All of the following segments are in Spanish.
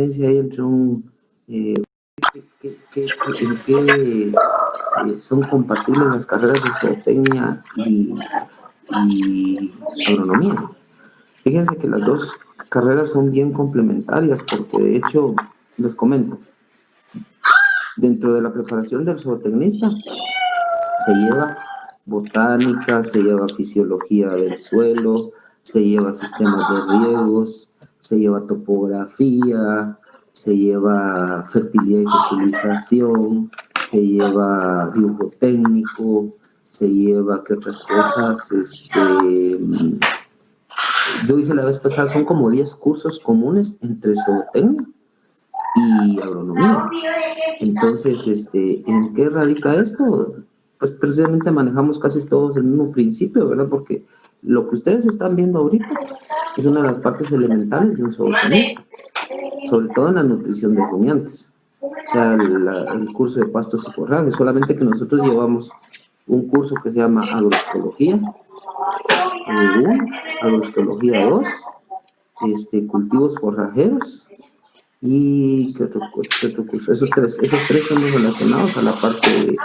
hay entre un en qué son compatibles las carreras de zootecnia y agronomía. Fíjense que las dos carreras son bien complementarias porque de hecho, les comento, dentro de la preparación del zootecnista se lleva botánica, se lleva fisiología del suelo, se lleva sistemas de riegos, se lleva topografía, se lleva fertilidad y fertilización, se lleva dibujo técnico, se lleva, ¿qué otras cosas? Yo hice la vez pasada, son como 10 cursos comunes entre zootecnia y agronomía. Entonces, ¿en qué radica esto? Pues precisamente manejamos casi todos el mismo principio, ¿verdad? Porque lo que ustedes están viendo ahorita es una de las partes elementales de un zootecnista, sobre todo en la nutrición de rumiantes. O sea, el curso de pastos y forrajes, solamente que nosotros llevamos un curso que se llama agroecología 1, agroecología 2, cultivos forrajeros, y ¿qué otro curso? Esos tres son los relacionados a la parte de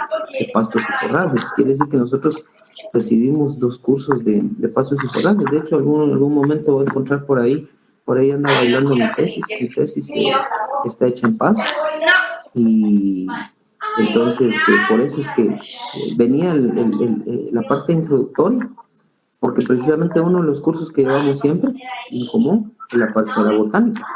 pastos y forrajes. Quiere decir que nosotros recibimos 2 cursos de pastos y forrajes. De hecho, en algún momento voy a encontrar por ahí anda bailando mi tesis está hecha en pastos. Y entonces, por eso es que venía la parte introductoria, porque precisamente uno de los cursos que llevamos siempre en común es la parte de la botánica.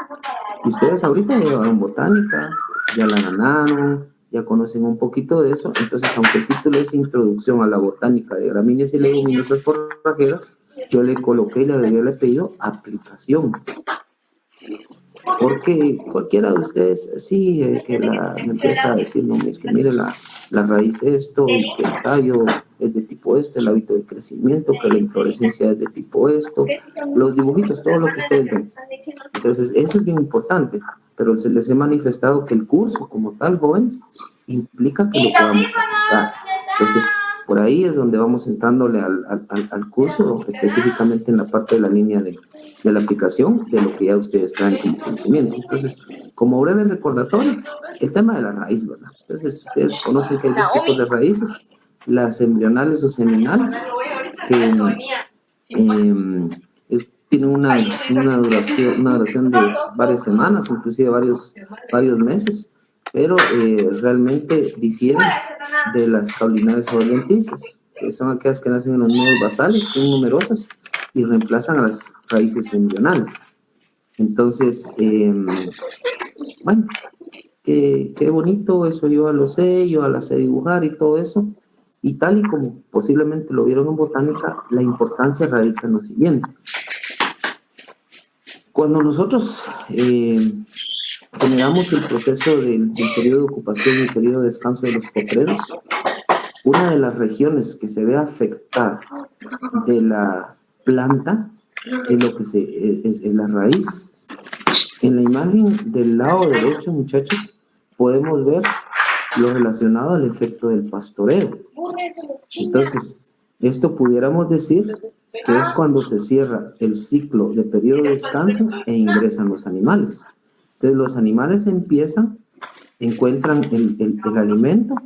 Ustedes ahorita ya llevaron botánica, ya la ganaron, ya conocen un poquito de eso. Entonces, aunque el título es Introducción a la Botánica de Gramíneas y Leguminosas Forrajeras, yo le coloqué y le había pedido aplicación. Porque cualquiera de ustedes, sí, que me empieza a decir, no, es que mire la raíz esto, y que el tallo es de tipo el hábito de crecimiento, que la inflorescencia es de tipo esto, los dibujitos, todo lo que ustedes ven. Entonces, eso es bien importante, pero se les he manifestado que el curso como tal, jóvenes, implica que lo podamos aplicar. Entonces, por ahí es donde vamos entrándole al curso, específicamente en la parte de la línea de la aplicación de lo que ya ustedes traen como conocimiento. Entonces, como breve recordatorio, el tema de la raíz, ¿verdad? Entonces, ustedes conocen que hay 2 tipos de raíces, las embrionales o seminales, que tienen una duración de varias semanas, inclusive varios meses, pero realmente difieren de las caulinares o adventicias, que son aquellas que nacen en los nudos basales, son numerosas y reemplazan a las raíces embrionales. Entonces, bueno, qué bonito, eso yo lo sé, yo la sé dibujar y todo eso, y tal y como posiblemente lo vieron en botánica, la importancia radica en lo siguiente. Cuando nosotros generamos el proceso del periodo de ocupación y el periodo de descanso de los potreros, una de las regiones que se ve afectada de la planta es lo que es la raíz. En la imagen del lado derecho, muchachos, podemos ver lo relacionado al efecto del pastoreo. Entonces, esto pudiéramos decir que es cuando se cierra el ciclo de periodo de descanso e ingresan los animales. Entonces, los animales encuentran el alimento,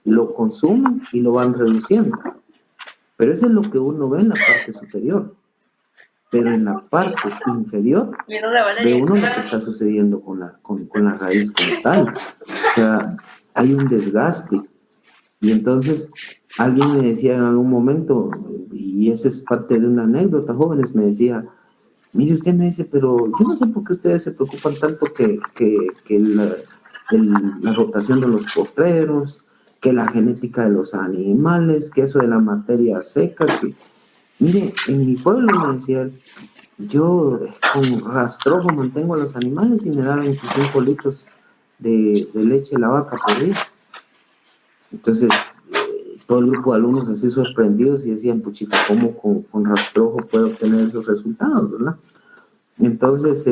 lo consumen y lo van reduciendo. Pero eso es lo que uno ve en la parte superior. Pero en la parte inferior ve uno lo que está sucediendo con la raíz como tal. O sea, hay un desgaste. Y entonces alguien me decía en algún momento, y esa es parte de una anécdota, jóvenes, me decía, mire, usted me dice, pero yo no sé por qué ustedes se preocupan tanto que la rotación de los potreros, que la genética de los animales, que eso de la materia seca, que mire, en mi pueblo me decía, yo con rastrojo mantengo a los animales y me da 25 litros de leche la vaca por día. Entonces, todo el grupo de alumnos así sorprendidos y decían, puchica, ¿cómo con rastrojo puedo obtener esos resultados, verdad? Entonces,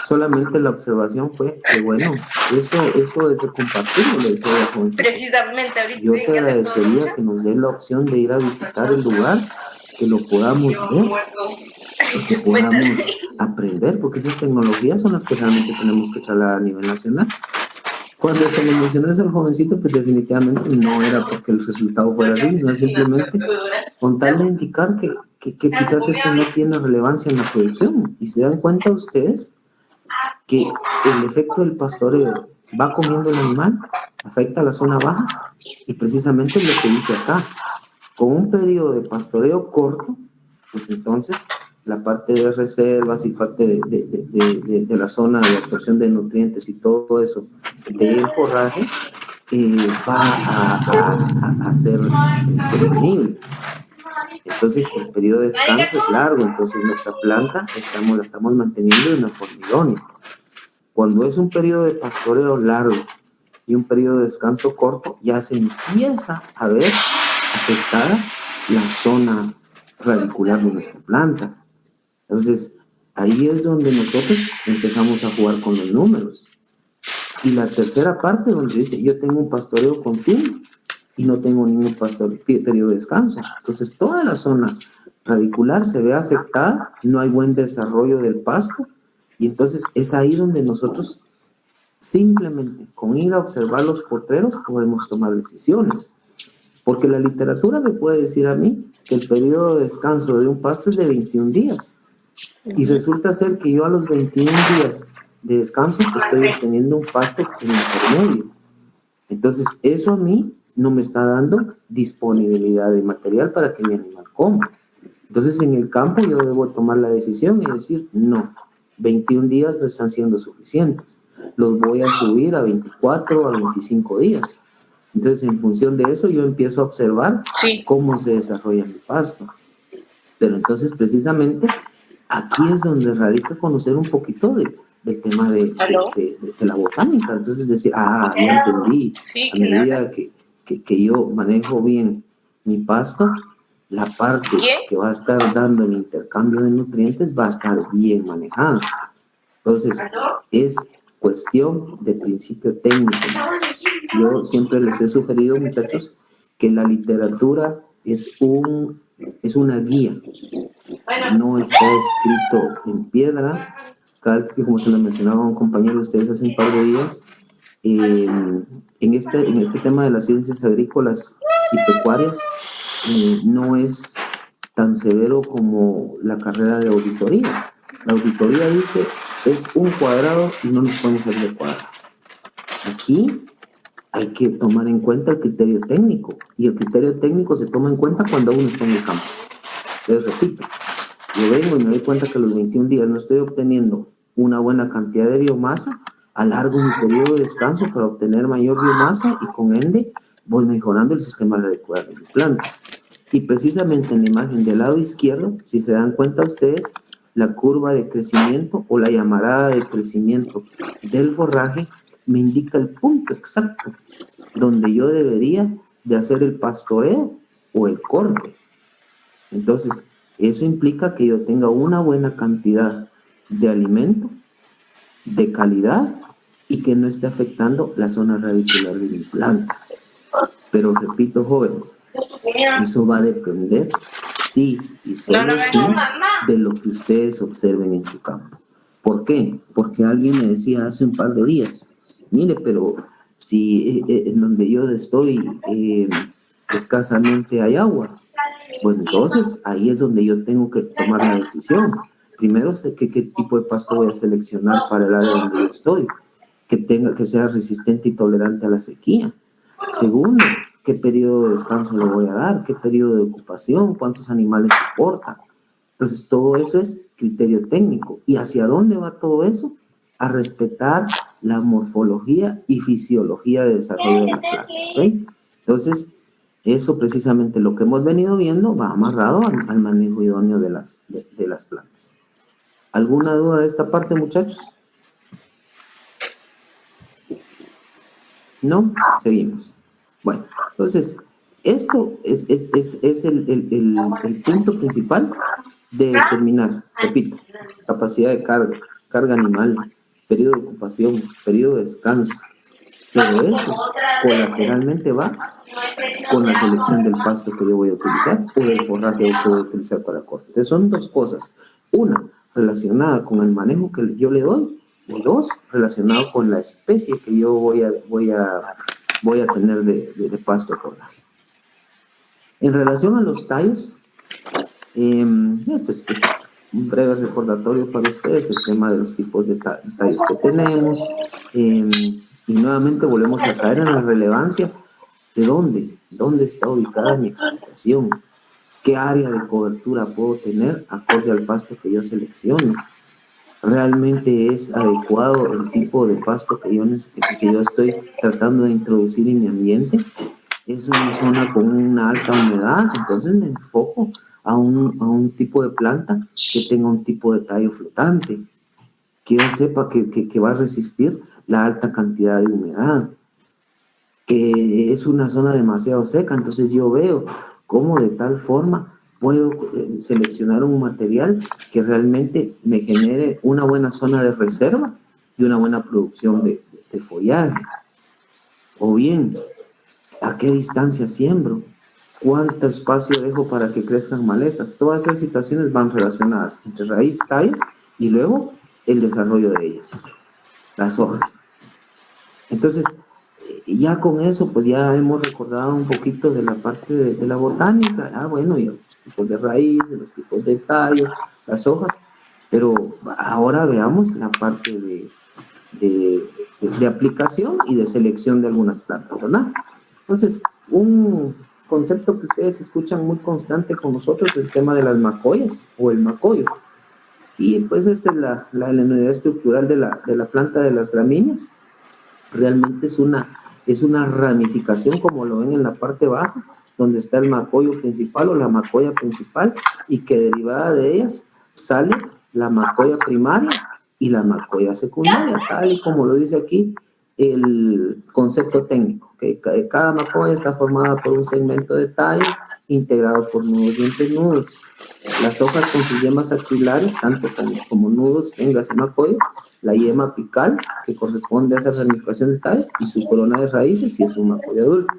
solamente la observación fue que, bueno, eso es de compartirlo, le decía la jovencita. Precisamente ahorita yo te agradecería que nos den la opción de ir a visitar el lugar, que lo podamos ver y que podamos aprender, porque esas tecnologías son las que realmente tenemos que charlar a nivel nacional. Cuando se lo mencionas al jovencito, pues definitivamente no era porque el resultado fuera así, sino simplemente con tal de indicar que quizás esto no tiene relevancia en la producción. Y se dan cuenta ustedes que el efecto del pastoreo va comiendo el animal, afecta a la zona baja, y precisamente lo que dice acá, con un periodo de pastoreo corto, pues entonces la parte de reservas y parte de la zona de absorción de nutrientes y todo eso del forraje va a ser sostenible. Entonces el periodo de descanso es largo, entonces nuestra planta la estamos manteniendo de una forma idónea. Cuando es un periodo de pastoreo largo y un periodo de descanso corto, ya se empieza a ver afectada la zona radicular de nuestra planta. Entonces, ahí es donde nosotros empezamos a jugar con los números. Y la tercera parte donde dice, yo tengo un pastoreo continuo y no tengo ningún periodo de descanso. Entonces, toda la zona radicular se ve afectada, no hay buen desarrollo del pasto, y entonces es ahí donde nosotros simplemente con ir a observar los potreros podemos tomar decisiones. Porque la literatura me puede decir a mí que el periodo de descanso de un pasto es de 21 días. Y resulta ser que yo a los 21 días de descanso estoy obteniendo un pasto en intermedio. Entonces, eso a mí no me está dando disponibilidad de material para que mi animal coma. Entonces, en el campo yo debo tomar la decisión y decir, no, 21 días no están siendo suficientes. Los voy a subir a 24 a 25 días. Entonces, en función de eso, yo empiezo a observar cómo se desarrolla mi pasto. Pero entonces, precisamente, aquí es donde radica conocer un poquito del tema de la botánica. Entonces, decir, ya entendí. A medida que yo manejo bien mi pasto, la parte que va a estar dando el intercambio de nutrientes va a estar bien manejada. Entonces, es cuestión de principio técnico. Yo siempre les he sugerido, muchachos, que la literatura es una guía. No está escrito en piedra. Cada vez que, como se lo mencionaba a un compañero de ustedes hace un par de días, en este tema de las ciencias agrícolas y pecuarias, no es tan severo como la carrera de auditoría. La auditoría dice, es un cuadrado y no nos podemos salir de cuadrado. Aquí hay que tomar en cuenta el criterio técnico, y el criterio técnico se toma en cuenta cuando uno está en el campo. Les repito, yo vengo y me doy cuenta que a los 21 días no estoy obteniendo una buena cantidad de biomasa, alargo mi periodo de descanso para obtener mayor biomasa y con ende voy mejorando el sistema radicular de mi planta. Y precisamente en la imagen del lado izquierdo, si se dan cuenta ustedes, la curva de crecimiento o la llamarada de crecimiento del forraje me indica el punto exacto donde yo debería de hacer el pastoreo o el corte. Entonces, eso implica que yo tenga una buena cantidad de alimento, de calidad, y que no esté afectando la zona radicular de mi planta. Pero repito, jóvenes, eso va a depender, sí y solo sí, de lo que ustedes observen en su campo. ¿Por qué? Porque alguien me decía hace un par de días, mire, pero si en donde yo estoy escasamente hay agua, bueno, entonces ahí es donde yo tengo que tomar la decisión. Primero sé qué tipo de pasto voy a seleccionar para el área donde yo estoy, que sea resistente y tolerante a la sequía. Segundo, qué periodo de descanso le voy a dar, qué periodo de ocupación, cuántos animales soporta. Entonces, todo eso es criterio técnico. ¿Y hacia dónde va todo eso? A respetar la morfología y fisiología de desarrollo de la planta. ¿Okay? Entonces, eso precisamente lo que hemos venido viendo va amarrado al manejo idóneo de las plantas. ¿Alguna duda de esta parte, muchachos? ¿No? Seguimos. Bueno, entonces, esto es el punto principal de determinar, repito, capacidad de carga animal, periodo de ocupación, periodo de descanso. Pero eso colateralmente va con la selección del pasto que yo voy a utilizar o del forraje que voy a utilizar para corte. Entonces son dos cosas. Una, relacionada con el manejo que yo le doy, y 2, relacionado con la especie que yo voy a tener de pasto forraje. En relación a los tallos, este es pues, un breve recordatorio para ustedes, el tema de los tipos de tallos que tenemos, y nuevamente volvemos a caer en la relevancia de dónde está ubicada mi explotación, qué área de cobertura puedo tener acorde al pasto que yo selecciono. ¿Realmente es adecuado el tipo de pasto que yo estoy tratando de introducir en mi ambiente? Es una zona con una alta humedad, entonces me enfoco a un tipo de planta que tenga un tipo de tallo flotante, que yo sepa que va a resistir la alta cantidad de humedad, que es una zona demasiado seca, entonces yo veo cómo de tal forma puedo seleccionar un material que realmente me genere una buena zona de reserva y una buena producción de follaje. O bien, ¿a qué distancia siembro? ¿Cuánto espacio dejo para que crezcan malezas? Todas esas situaciones van relacionadas entre raíz, tallo y luego el desarrollo de ellas, las hojas. Entonces, ya con eso, pues ya hemos recordado un poquito de la parte de la botánica. Bueno, y los tipos de raíces, los tipos de tallo, las hojas. Pero ahora veamos la parte de aplicación y de selección de algunas plantas, ¿verdad? Entonces, un concepto que ustedes escuchan muy constante con nosotros es el tema de las macoyas o el macoyo. Y pues esta es la unidad estructural de la planta de las gramíneas. Realmente es una ramificación, como lo ven en la parte baja, donde está el macoyo principal o la macoya principal, y que derivada de ellas sale la macoya primaria y la macoya secundaria, tal y como lo dice aquí el concepto técnico, que cada macoya está formada por un segmento de tallo integrado por nudos y entrenudos. Las hojas con sus yemas axilares, tanto como nudos, tenga ese macoyo, la yema apical, que corresponde a esa ramificación del tallo, y su corona de raíces, si es un macoyo adulto.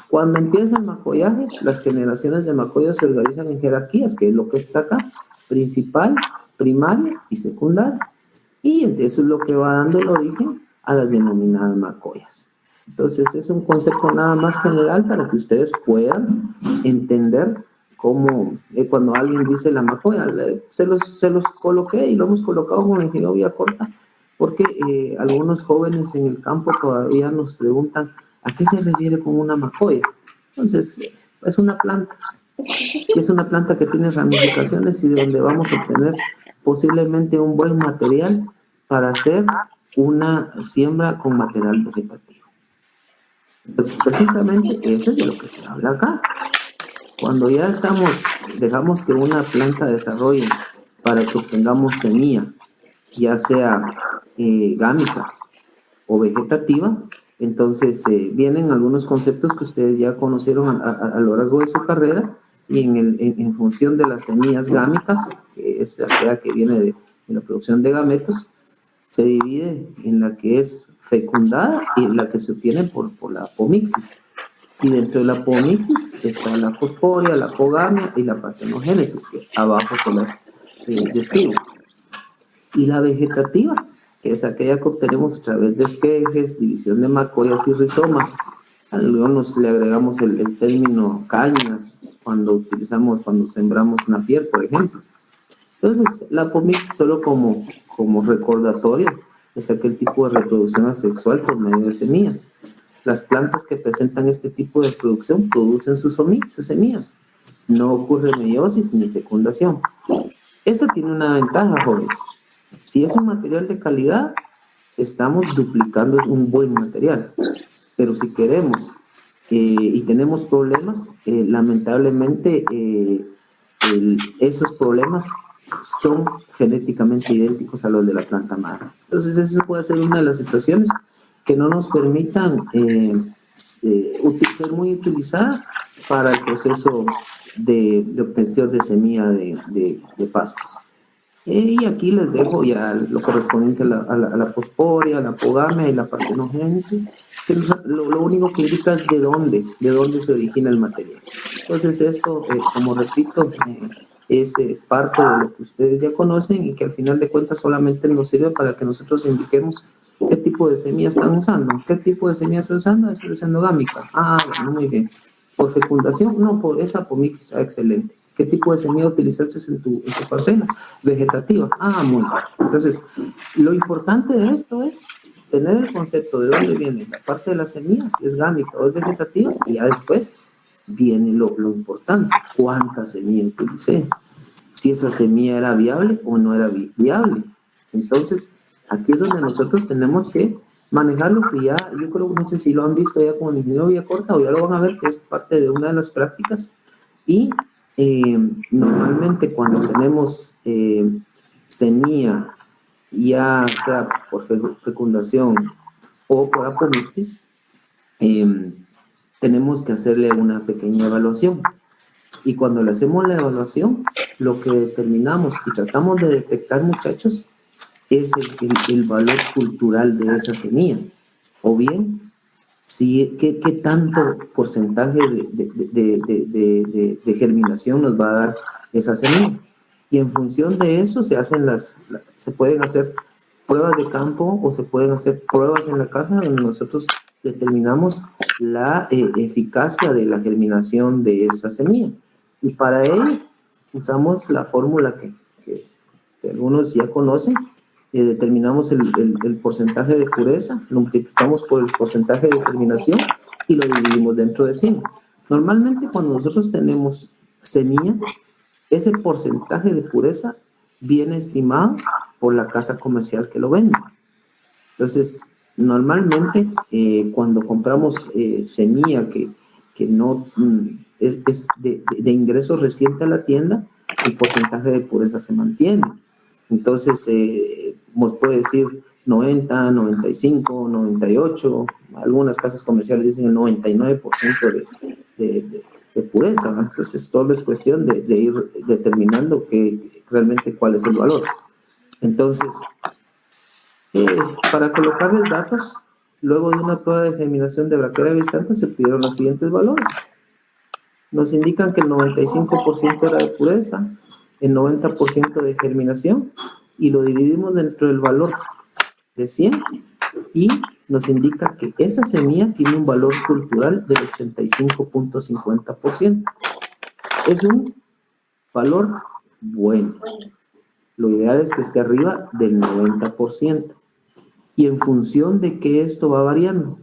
Cuando empieza el macollaje, las generaciones de macoyos se organizan en jerarquías, que es lo que está acá: principal, primaria y secundaria. Y eso es lo que va dando el origen a las denominadas macoyas. Entonces, es un concepto nada más general para que ustedes puedan entender cómo, cuando alguien dice la macoya, se los coloqué y lo hemos colocado con la ingeniería corta, porque algunos jóvenes en el campo todavía nos preguntan ¿a qué se refiere con una macoya? Entonces, es una planta. Y es una planta que tiene ramificaciones y de donde vamos a obtener posiblemente un buen material para hacer una siembra con material vegetativo. Entonces, precisamente eso es de lo que se habla acá. Cuando ya dejamos que una planta desarrolle para que obtengamos semilla, ya sea gámica o vegetativa, entonces vienen algunos conceptos que ustedes ya conocieron a lo largo de su carrera, y en función de las semillas gámicas, que es aquella que viene de la producción de gametos, se divide en la que es fecundada y la que se obtiene por la apomixis. Y dentro de la apomixis está la aposporia, la apogamia y la partenogénesis, que abajo se las describo. Y la vegetativa, que es aquella que obtenemos a través de esquejes, división de macoyas y rizomas. Algunos le agregamos el término cañas cuando sembramos una piel, por ejemplo. Entonces, la apomixis, solo como recordatorio, es aquel tipo de reproducción asexual por medio de semillas. Las plantas que presentan este tipo de reproducción producen sus semillas. No ocurre meiosis ni fecundación. Esto tiene una ventaja, jóvenes. Si es un material de calidad, estamos duplicando un buen material. Pero si queremos y tenemos problemas, lamentablemente esos problemas son genéticamente idénticos a los de la planta madre. Entonces, esa puede ser una de las situaciones que no nos permitan ser muy utilizada para el proceso de obtención de semilla de pastos. Y aquí les dejo ya lo correspondiente a la posporia, a la apogamia y la partenogénesis, que lo único que indica es de dónde se origina el material. Entonces esto, como repito, es parte de lo que ustedes ya conocen y que al final de cuentas solamente nos sirve para que nosotros indiquemos qué tipo de semilla están usando. ¿Qué tipo de semilla están usando? Es endogámica. Ah, bueno, muy bien. ¿Por fecundación? No, por esa apomixis. Ah, excelente. ¿Qué tipo de semilla utilizaste en tu parcela? Vegetativa. Ah, muy bien. Entonces, lo importante de esto es tener el concepto de dónde viene la parte de la semilla, si es gámica o es vegetativa, y ya después viene lo importante, cuánta semilla utilicé, si esa semilla era viable o no era viable. Entonces, aquí es donde nosotros tenemos que manejar lo que ya, yo creo, no sé si lo han visto ya con el ingeniero Villacorta o ya lo van a ver, que es parte de una de las prácticas. Y normalmente cuando tenemos semilla, ya sea por fecundación o por apomixis, tenemos que hacerle una pequeña evaluación. Y cuando le hacemos la evaluación, lo que determinamos y tratamos de detectar, muchachos, es el valor cultural de esa semilla. O bien, si, qué tanto porcentaje de germinación nos va a dar esa semilla. Y en función de eso se pueden hacer pruebas de campo o se pueden hacer pruebas en la casa donde nosotros determinamos la eficacia de la germinación de esa semilla. Y para ello usamos la fórmula que algunos ya conocen. Determinamos el porcentaje de pureza, lo multiplicamos por el porcentaje de germinación y lo dividimos dentro de 100. Normalmente cuando nosotros tenemos semilla, ese porcentaje de pureza viene estimado por la casa comercial que lo vende. Entonces, normalmente cuando compramos semilla que no es de ingreso reciente a la tienda, el porcentaje de pureza se mantiene. Entonces, nos puede decir 90, 95, 98, algunas casas comerciales dicen el 99% de pureza, ¿no? Entonces, todo es cuestión de ir determinando realmente cuál es el valor. Entonces, para colocarles datos, luego de una prueba de germinación de Braquera brisanta se obtuvieron los siguientes valores. Nos indican que el 95% era de pureza, el 90% de germinación, y lo dividimos dentro del valor de 100 y nos indica que esa semilla tiene un valor cultural del 85.50%. Es un valor bueno. Lo ideal es que esté arriba del 90%. Y en función de que esto va variando.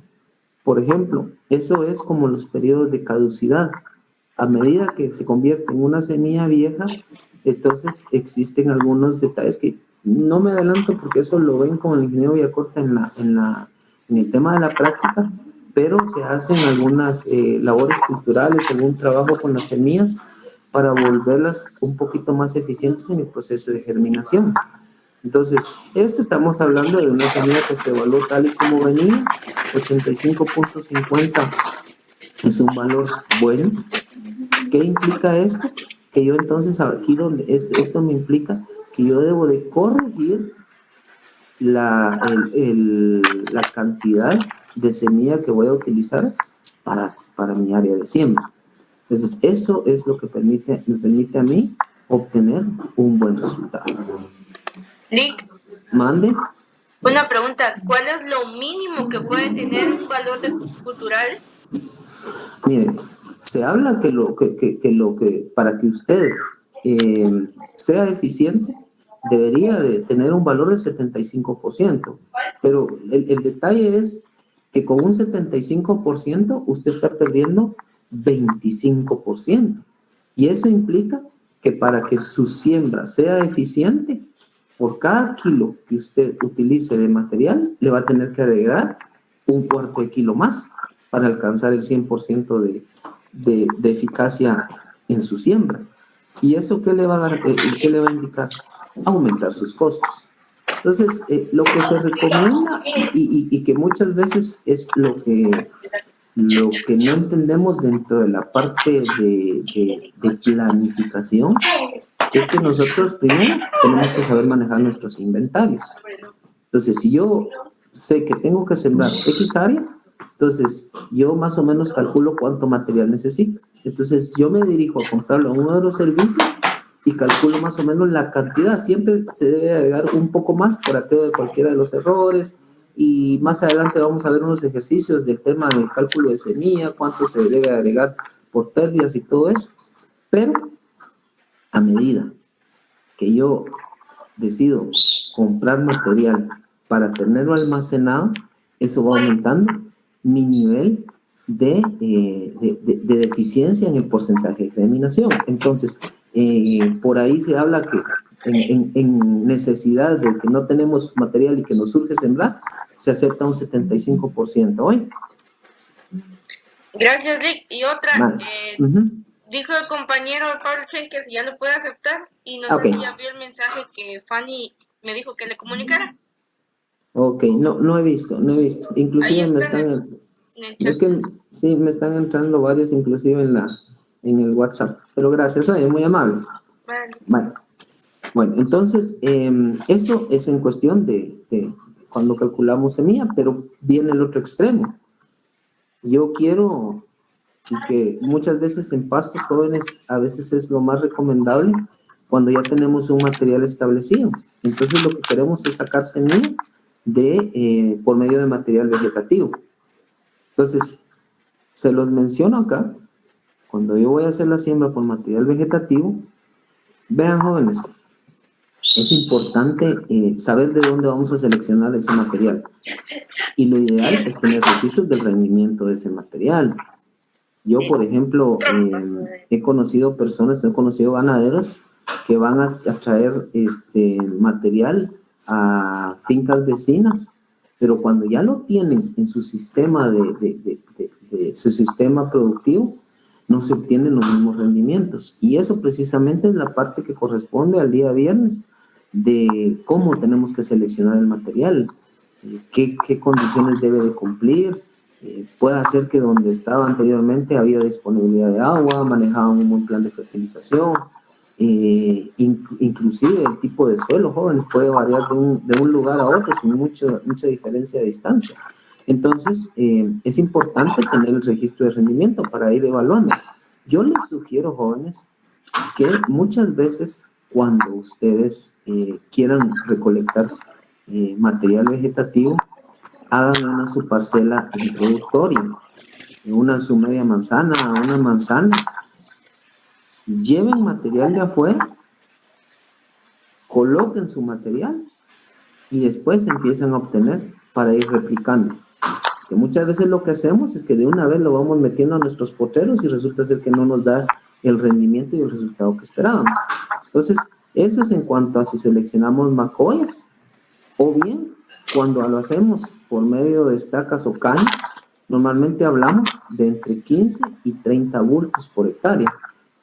Por ejemplo, eso es como los periodos de caducidad. A medida que se convierte en una semilla vieja, entonces existen algunos detalles que no me adelanto porque eso lo ven con el ingeniero Villacorta en el tema de la práctica, pero se hacen algunas labores culturales, algún trabajo con las semillas para volverlas un poquito más eficientes en el proceso de germinación. Entonces, esto estamos hablando de una semilla que se evaluó tal y como venía, 85.50 es un valor bueno. ¿Qué implica esto? Que yo entonces aquí donde esto me implica que yo debo de corregir la cantidad de semilla que voy a utilizar para mi área de siembra. Entonces, eso es lo que me permite a mí obtener un buen resultado. Lick, Mande. Una pregunta, ¿cuál es lo mínimo que puede tener un valor cultural? Mire, se habla que para que usted sea eficiente debería de tener un valor del 75%, pero el detalle es que con un 75% usted está perdiendo 25%, y eso implica que para que su siembra sea eficiente, por cada kilo que usted utilice de material, le va a tener que agregar un cuarto de kilo más para alcanzar el 100% de eficacia en su siembra. ¿Y eso qué le va a dar? ¿Qué le va a indicar? Aumentar sus costos. Entonces, lo que se recomienda y que muchas veces es lo que no entendemos dentro de la parte de planificación es que nosotros primero tenemos que saber manejar nuestros inventarios. Entonces, si yo sé que tengo que sembrar X área, entonces yo más o menos calculo cuánto material necesito. Entonces, yo me dirijo a comprarlo a uno de los servicios y calculo más o menos la cantidad. Siempre se debe agregar un poco más por aquello de cualquiera de los errores, y más adelante vamos a ver unos ejercicios del tema del cálculo de semilla, cuánto se debe agregar por pérdidas y todo eso. Pero a medida que yo decido comprar material para tenerlo almacenado, eso va aumentando mi nivel de deficiencia en el porcentaje de germinación. Entonces, por ahí se habla que en necesidad de que no tenemos material y que nos surge sembrar, se acepta un 75%. ¿Oye? Gracias, Rick. Y otra, Vale. dijo el compañero Pablo Chen que si ya lo puede aceptar, y no sé si ya vio el mensaje que Fanny me dijo que le comunicara. Ok, no he visto. Inclusive me están... En el chat. Es que sí, me están entrando varios, inclusive en el WhatsApp. Pero gracias, es muy amable. Vale. Bueno, entonces, eso es en cuestión de cuando calculamos semilla, pero viene el otro extremo. Yo quiero, y que muchas veces en pastos jóvenes a veces es lo más recomendable cuando ya tenemos un material establecido. Entonces lo que queremos es sacar semilla por medio de material vegetativo. Entonces, se los menciono acá. Cuando yo voy a hacer la siembra por material vegetativo, vean, jóvenes, es importante saber de dónde vamos a seleccionar ese material. Y lo ideal es tener registros del rendimiento de ese material. Yo, por ejemplo, he conocido ganaderos que van a traer material a fincas vecinas, pero cuando ya lo tienen en su sistema su sistema productivo, no se obtienen los mismos rendimientos. Y eso precisamente es la parte que corresponde al día viernes de cómo tenemos que seleccionar el material, qué condiciones debe de cumplir. Puede ser que donde estaba anteriormente había disponibilidad de agua, manejaban un buen plan de fertilización, inclusive el tipo de suelo, jóvenes, puede variar de un lugar a otro sin mucha diferencia de distancia. Entonces, es importante tener el registro de rendimiento para ir evaluando. Yo les sugiero, jóvenes, que muchas veces cuando ustedes quieran recolectar material vegetativo, hagan su parcela introductoria, su media manzana, una manzana, lleven material de afuera, coloquen su material y después empiezan a obtener para ir replicando. Es que muchas veces lo que hacemos es que de una vez lo vamos metiendo a nuestros pocheros y resulta ser que no nos da el rendimiento y el resultado que esperábamos. Entonces, eso es en cuanto a si seleccionamos macoyas, o bien cuando lo hacemos por medio de estacas o cañas, normalmente hablamos de entre 15 y 30 bultos por hectárea.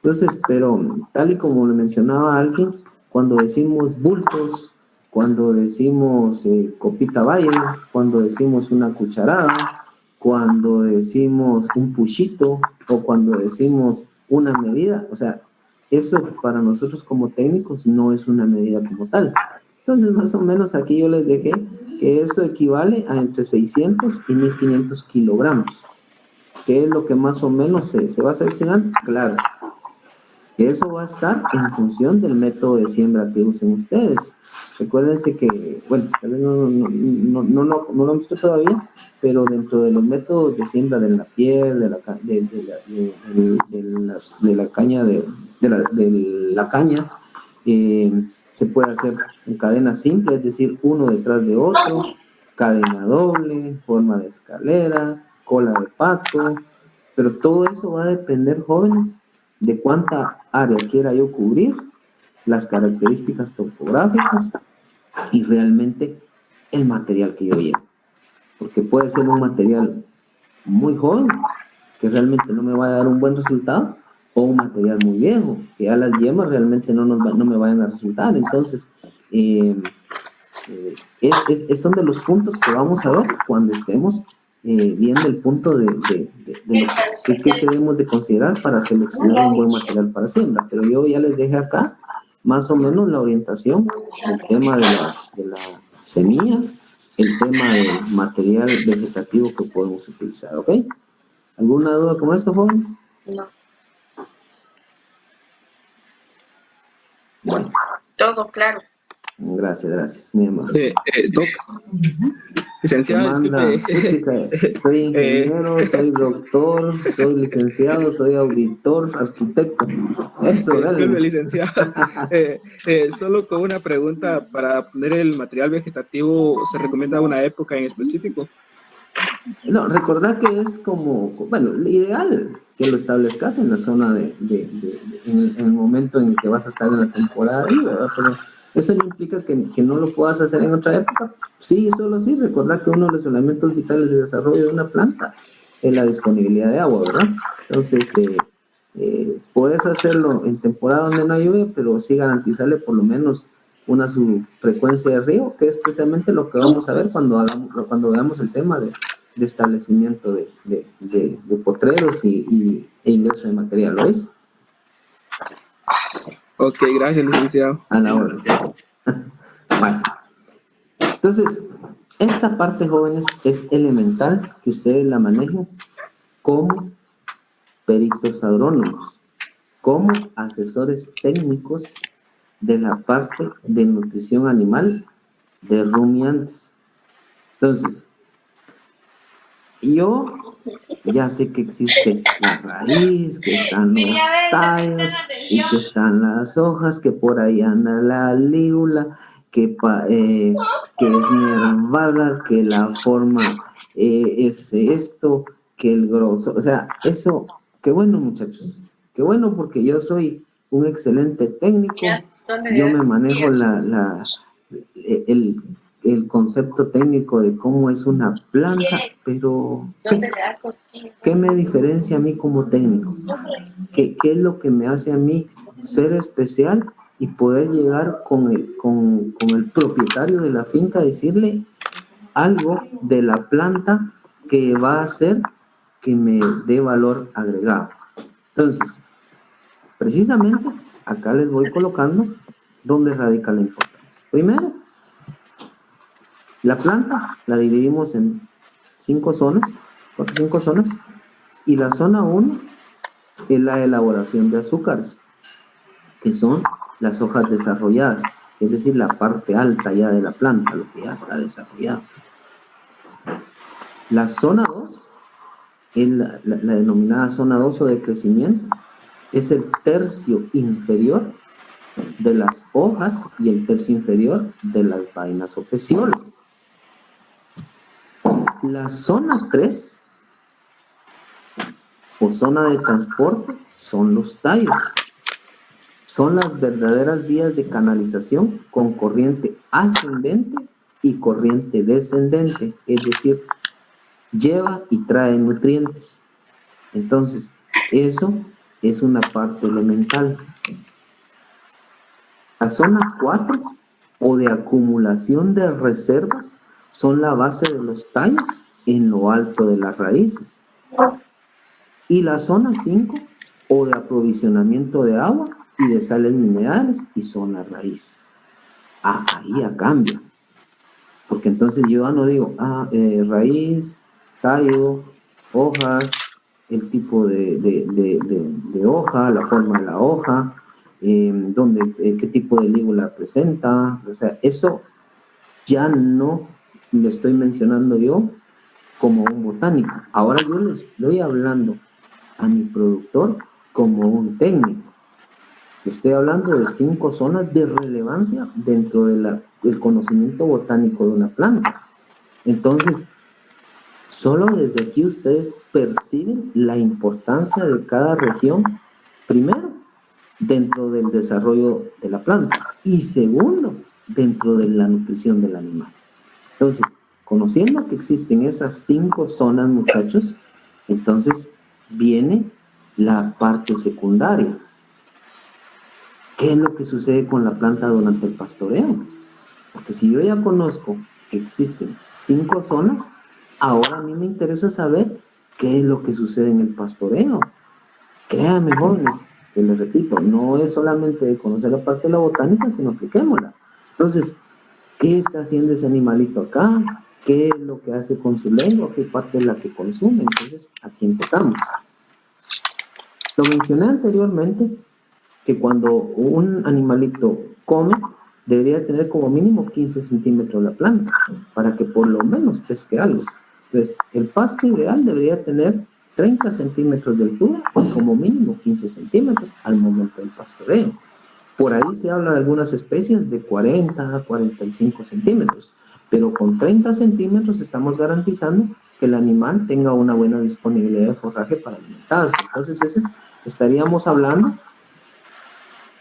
Entonces, pero tal y como le mencionaba alguien, cuando decimos bultos, cuando decimos copita Bayer, cuando decimos una cucharada, cuando decimos un puchito o cuando decimos una medida, o sea, eso para nosotros como técnicos no es una medida como tal. Entonces, más o menos aquí yo les dejé que eso equivale a entre 600 y 1500 kilogramos. ¿Qué es lo que más o menos se va a seleccionar? Claro, eso va a estar en función del método de siembra que usen ustedes. Recuérdense que, bueno, no lo han visto todavía, pero dentro de los métodos de siembra de la piel, de la caña, de la caña, se puede hacer en cadena simple, es decir, uno detrás de otro, cadena doble, forma de escalera, cola de pato, pero todo eso va a depender, jóvenes, de cuánta área quiera yo cubrir, las características topográficas y realmente el material que yo llevo. Porque puede ser un material muy joven, que realmente no me va a dar un buen resultado, o un material muy viejo, que ya las yemas realmente no me vayan a resultar. Entonces, son de los puntos que vamos a ver cuando estemos viendo el punto de qué debemos de considerar para seleccionar un buen material para siembra. Pero yo ya les dejé acá más o menos la orientación del tema de la semilla, el tema del material vegetativo que podemos utilizar, ¿ok? ¿Alguna duda con esto, jóvenes? No. Bueno. Todo claro. Gracias, mi amable. Doc, licenciado, disculpe. Soy ingeniero, soy doctor, soy licenciado, soy auditor, arquitecto. Eso, dale. Disculpe, licenciado. Solo con una pregunta, para poner el material vegetativo, ¿se recomienda una época en específico? No, recordad que es como, bueno, lo ideal que lo establezcas en la zona en el momento en que vas a estar en la temporada ahí, ¿verdad? Pero eso no implica que no lo puedas hacer en otra época. Sí, solo sí, recordad que uno de los elementos vitales de desarrollo de una planta es la disponibilidad de agua, ¿verdad? Entonces, puedes hacerlo en temporada donde no hay lluvia, pero sí garantizarle por lo menos una subfrecuencia de riego, que es precisamente lo que vamos a ver cuando veamos el tema de establecimiento de potreros e ingreso de material, ¿lo ves? Ok, gracias, licenciado. A la hora. Bueno, entonces, esta parte, jóvenes, es elemental que ustedes la manejen como peritos agrónomos, como asesores técnicos de la parte de nutrición animal de rumiantes. Entonces, yo ya sé que existe la raíz, que están los tallos y que están las hojas, que por ahí anda la lígula, que es nervada, que la forma es esto, que el grosor, o sea, eso, qué bueno, muchachos, qué bueno, porque yo soy un excelente técnico, yo me manejo el concepto técnico de cómo es una planta, pero ¿qué me diferencia a mí como técnico? ¿Qué es lo que me hace a mí ser especial y poder llegar con el propietario de la finca, decirle algo de la planta que va a hacer que me dé valor agregado? Entonces, precisamente acá les voy colocando dónde radica la importancia. Primero, la planta la dividimos en 5 zonas, 4 o 5 zonas, y la zona 1 es la elaboración de azúcares, que son las hojas desarrolladas, es decir, la parte alta ya de la planta, lo que ya está desarrollado. La zona 2 es la denominada zona 2 o de crecimiento, es el tercio inferior de las hojas y el tercio inferior de las vainas o pecíolo. La zona 3 o zona de transporte son los tallos. Son las verdaderas vías de canalización con corriente ascendente y corriente descendente, es decir, lleva y trae nutrientes. Entonces, eso es una parte elemental. La zona 4 o de acumulación de reservas son la base de los tallos en lo alto de las raíces. Y la zona 5 o de aprovisionamiento de agua y de sales minerales y son las raíces. Ahí ya cambia. Porque entonces yo ya no digo, raíz, tallo, hojas, el tipo de hoja, la forma de la hoja, qué tipo de lígula presenta. O sea, eso ya no lo estoy mencionando yo como un botánico. Ahora yo le estoy hablando a mi productor como un técnico. Estoy hablando de 5 zonas de relevancia dentro del conocimiento botánico de una planta. Entonces, solo desde aquí ustedes perciben la importancia de cada región, primero, dentro del desarrollo de la planta y segundo, dentro de la nutrición del animal. Entonces, conociendo que existen esas 5 zonas, muchachos, entonces viene la parte secundaria. ¿Qué es lo que sucede con la planta durante el pastoreo? Porque si yo ya conozco que existen 5 zonas, ahora a mí me interesa saber qué es lo que sucede en el pastoreo. Créanme, jóvenes, que les repito, no es solamente conocer la parte de la botánica, sino apliquémosla. Entonces, ¿qué está haciendo ese animalito acá? ¿Qué es lo que hace con su lengua? ¿Qué parte es la que consume? Entonces, aquí empezamos. Lo mencioné anteriormente, que cuando un animalito come, debería tener como mínimo 15 centímetros la planta, para que por lo menos pesque algo. Entonces, el pasto ideal debería tener 30 centímetros de altura y como mínimo 15 centímetros al momento del pastoreo. Por ahí se habla de algunas especies de 40 a 45 centímetros, pero con 30 centímetros estamos garantizando que el animal tenga una buena disponibilidad de forraje para alimentarse. Entonces, estaríamos hablando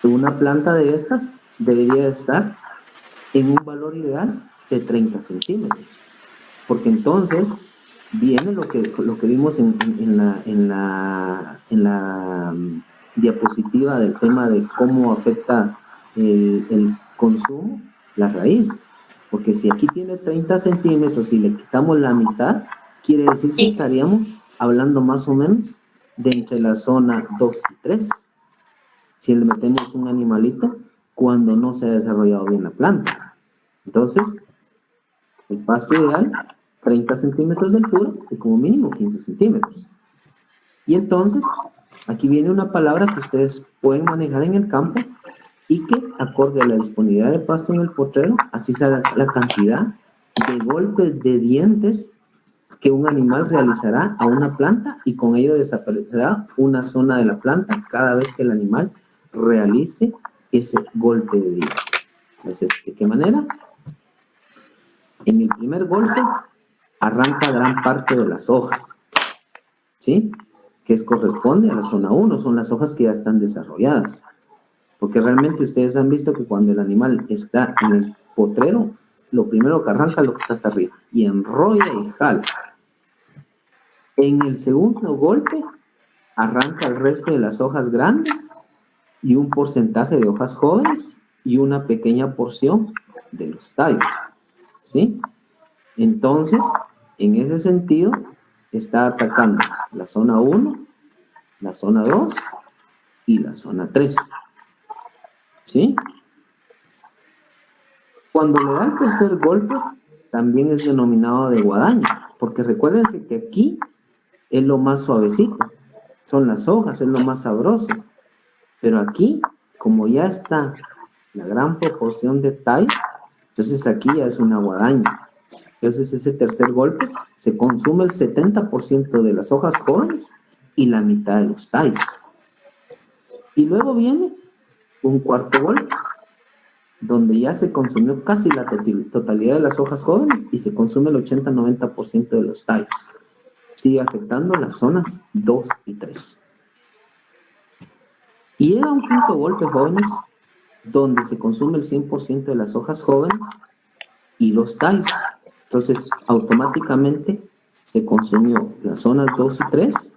de una planta de estas debería estar en un valor ideal de 30 centímetros, porque entonces viene lo que vimos en la diapositiva del tema de cómo afecta el consumo, la raíz, porque si aquí tiene 30 centímetros y le quitamos la mitad, quiere decir que estaríamos hablando más o menos de entre la zona 2 y 3, si le metemos un animalito cuando no se ha desarrollado bien la planta. Entonces, el pasto ideal, 30 centímetros de altura y como mínimo 15 centímetros. Y entonces, aquí viene una palabra que ustedes pueden manejar en el campo y que, acorde a la disponibilidad de pasto en el potrero, así será la cantidad de golpes de dientes que un animal realizará a una planta y con ello desaparecerá una zona de la planta cada vez que el animal realice ese golpe de diente. Entonces, ¿de qué manera? En el primer golpe arranca gran parte de las hojas, ¿sí? Que corresponde a la zona 1, son las hojas que ya están desarrolladas. Porque realmente ustedes han visto que cuando el animal está en el potrero, lo primero que arranca es lo que está hasta arriba, y enrolla y jala. En el segundo golpe, arranca el resto de las hojas grandes y un porcentaje de hojas jóvenes y una pequeña porción de los tallos, ¿sí? Entonces, en ese sentido, está atacando la zona 1, la zona 2 y la zona 3, ¿sí? Cuando le da el tercer golpe, también es denominado de guadaña, porque recuérdense que aquí es lo más suavecito, son las hojas, es lo más sabroso, pero aquí, como ya está la gran proporción de tallos, entonces aquí ya es una guadaña. Entonces ese tercer golpe se consume el 70% de las hojas jóvenes y la mitad de los tallos. Y luego viene un cuarto golpe, donde ya se consumió casi la totalidad de las hojas jóvenes y se consume el 80-90% de los tallos. Sigue afectando las zonas 2 y 3. Y llega un quinto golpe, jóvenes, donde se consume el 100% de las hojas jóvenes y los tallos. Entonces, automáticamente se consumió las zonas 2 y 3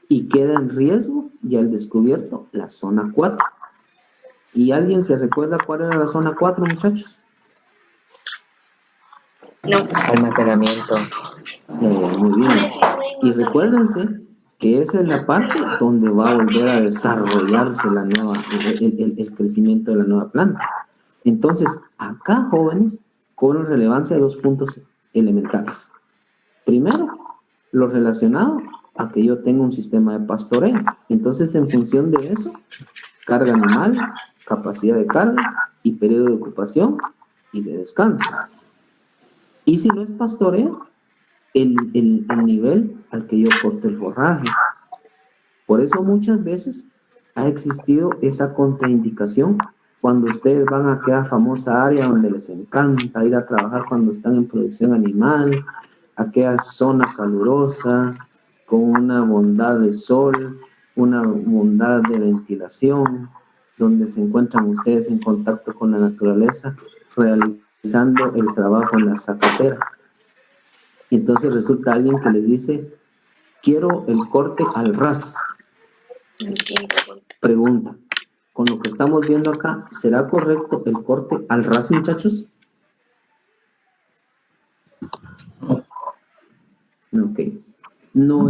y queda en riesgo y al descubierto la zona 4. ¿Y alguien se recuerda cuál era la zona 4, muchachos? No. Almacenamiento. Muy bien. Y recuérdense que esa es la parte donde va a volver a desarrollarse el crecimiento de la nueva planta. Entonces, acá, jóvenes, cobran relevancia de 2 puntos elementales. Primero, lo relacionado a que yo tengo un sistema de pastoreo. Entonces, en función de eso, carga animal, capacidad de carga y periodo de ocupación y de descanso. Y si no es pastoreo, el nivel al que yo corto el forraje. Por eso muchas veces ha existido esa contraindicación cuando ustedes van a aquella famosa área donde les encanta ir a trabajar cuando están en producción animal, aquella zona calurosa, con una bondad de sol, una bondad de ventilación, donde se encuentran ustedes en contacto con la naturaleza, realizando el trabajo en la zacatera. Y entonces resulta alguien que les dice, quiero el corte al ras. Pregunta, con lo que estamos viendo acá, ¿será correcto el corte al ras, muchachos? Ok. No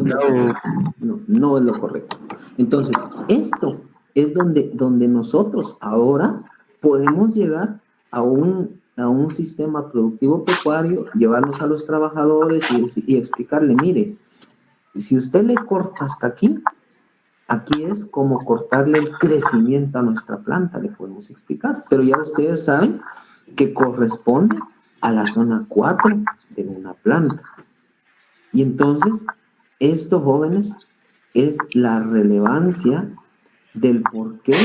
es lo correcto. Entonces, esto es donde nosotros ahora podemos llegar a un sistema productivo pecuario, llevarnos a los trabajadores y explicarle, mire, si usted le corta hasta aquí, Aquí es como cortarle el crecimiento a nuestra planta, le podemos explicar. Pero ya ustedes saben que corresponde a la zona 4 de una planta. Y entonces, esto, jóvenes, es la relevancia del por qué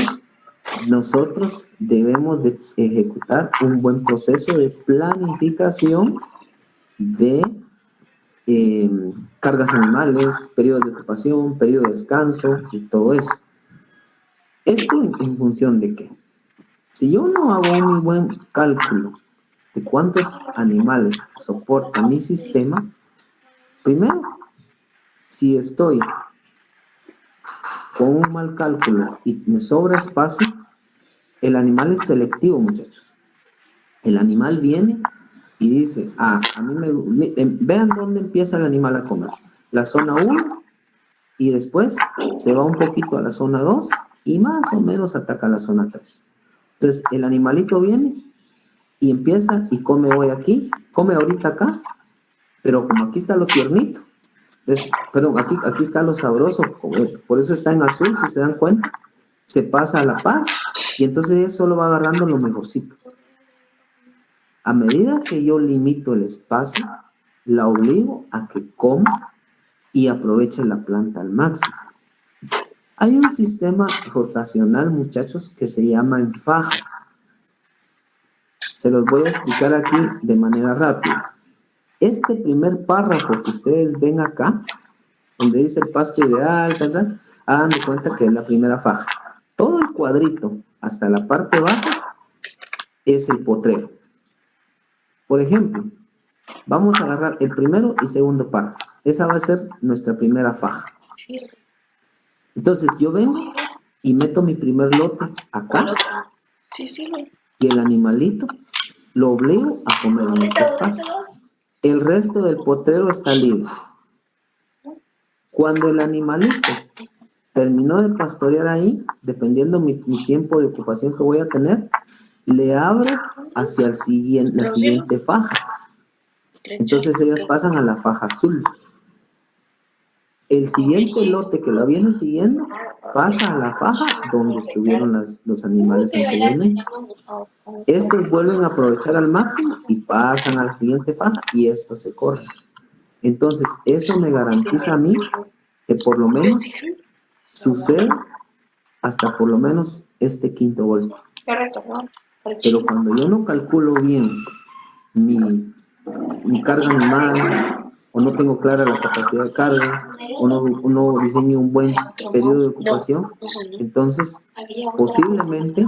nosotros debemos de ejecutar un buen proceso de planificación de cargas animales, periodos de ocupación, periodo de descanso y todo eso. Esto en función de qué. Si yo no hago un muy buen cálculo de cuántos animales soporta mi sistema, primero, si estoy con un mal cálculo y me sobra espacio, el animal es selectivo, muchachos. El animal viene y dice, a mí vean dónde empieza el animal a comer. La zona 1 y después se va un poquito a la zona 2 y más o menos ataca la zona 3. Entonces, el animalito viene y empieza y come hoy aquí, come ahorita acá, pero como aquí está lo tiernito, perdón, aquí está lo sabroso, por eso está en azul, si se dan cuenta, se pasa a la par y entonces él solo va agarrando lo mejorcito. A medida que yo limito el espacio, la obligo a que coma y aproveche la planta al máximo. Hay un sistema rotacional, muchachos, que se llama en fajas. Se los voy a explicar aquí de manera rápida. Este primer párrafo que ustedes ven acá, donde dice el pasto ideal, hagan de cuenta que es la primera faja. Todo el cuadrito, hasta la parte baja, es el potrero. Por ejemplo, vamos a agarrar el primero y segundo párrafo. Esa va a ser nuestra primera faja. Entonces, yo vengo y meto mi primer lote acá. Y el animalito lo obligo a comer en este espacio. El resto del potrero está libre. Cuando el animalito terminó de pastorear ahí, dependiendo mi tiempo de ocupación que voy a tener, le abro hacia la siguiente faja. Entonces ellos pasan a la faja azul. El siguiente lote que lo viene siguiendo pasa a la faja donde estuvieron los animales anteriormente. Estos vuelven a aprovechar al máximo y pasan a la siguiente faja y estos se corren. Entonces eso me garantiza a mí que por lo menos sucede hasta por lo menos este quinto golpe. Pero cuando yo no calculo bien mi carga animal, o no tengo clara la capacidad de carga, o no diseño un buen periodo de ocupación, entonces posiblemente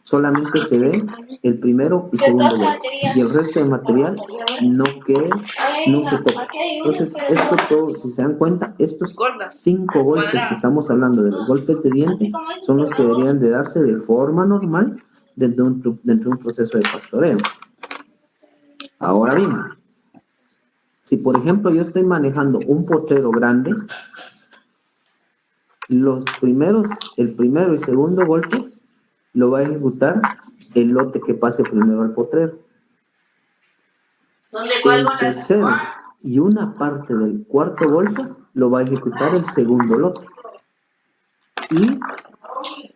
solamente se ve el primero y segundo golpe, y el resto de material no se toca. Entonces, esto todo, si se dan cuenta, estos 5 golpes que estamos hablando de los golpes de diente son los que deberían de darse de forma normal dentro de un proceso de pastoreo. Ahora bien, si por ejemplo yo estoy manejando un potrero grande, el primero y segundo golpe lo va a ejecutar el lote que pase primero al potrero. El tercero y una parte del cuarto golpe lo va a ejecutar el segundo lote. Y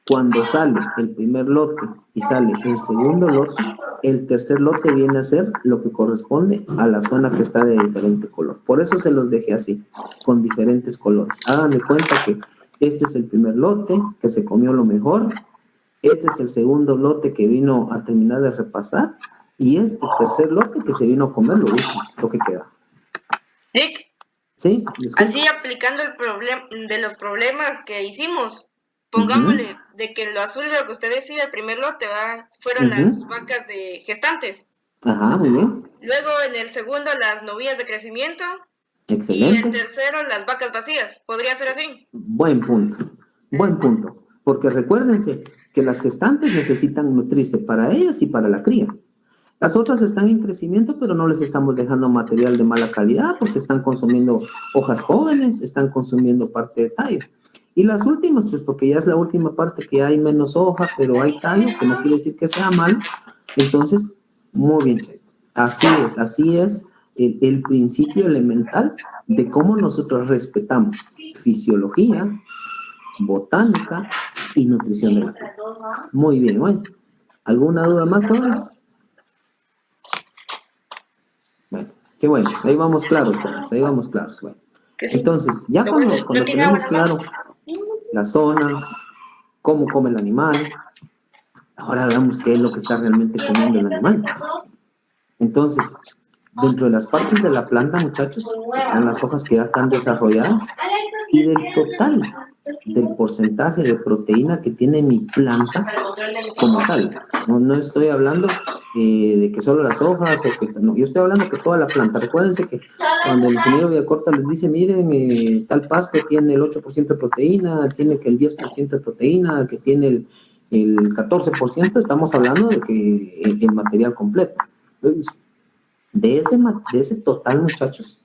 cuando sale el primer lote y sale el segundo lote, el tercer lote viene a ser lo que corresponde a la zona que está de diferente color. Por eso se los dejé así, con diferentes colores. Hagan de cuenta que este es el primer lote que se comió lo mejor, este es el segundo lote que vino a terminar de repasar y este tercer lote que se vino a comer lo último, lo que queda. Rick, ¿sí? Así aplicando el problema de los problemas que hicimos. Pongámosle de que lo azul, lo que usted decía, el primer lote fueron las vacas de gestantes. Ajá, muy bien. Luego en el segundo las novillas de crecimiento. Excelente. Y en tercero las vacas vacías. ¿Podría ser así? Buen punto. Porque recuérdense que las gestantes necesitan nutrirse para ellas y para la cría. Las otras están en crecimiento, pero no les estamos dejando material de mala calidad porque están consumiendo hojas jóvenes, están consumiendo parte de tallo. Y las últimas, pues porque ya es la última parte que hay menos hoja, pero hay tallo, que no quiere decir que sea mal. Entonces, muy bien, Checo. Así es. el principio elemental de cómo nosotros respetamos fisiología, botánica y nutrición de la planta. Muy bien, bueno. ¿Alguna duda más, jóvenes? Bueno, qué bueno, ahí vamos claros, jóvenes, ahí vamos claros. Bueno. Entonces, ya cuando tenemos claro las zonas, cómo come el animal, ahora veamos qué es lo que está realmente comiendo el animal. Entonces, dentro de las partes de la planta, muchachos, están las hojas que ya están desarrolladas y del total del porcentaje de proteína que tiene mi planta como tal. No estoy hablando de que solo las hojas o que no, yo estoy hablando que toda la planta. Recuérdense que cuando el ingeniero Villacorta les dice, miren, tal pasto tiene el 8% de proteína, tiene que el 10% de proteína, que tiene el 14%, estamos hablando de que el material completo. Entonces, de ese total, muchachos,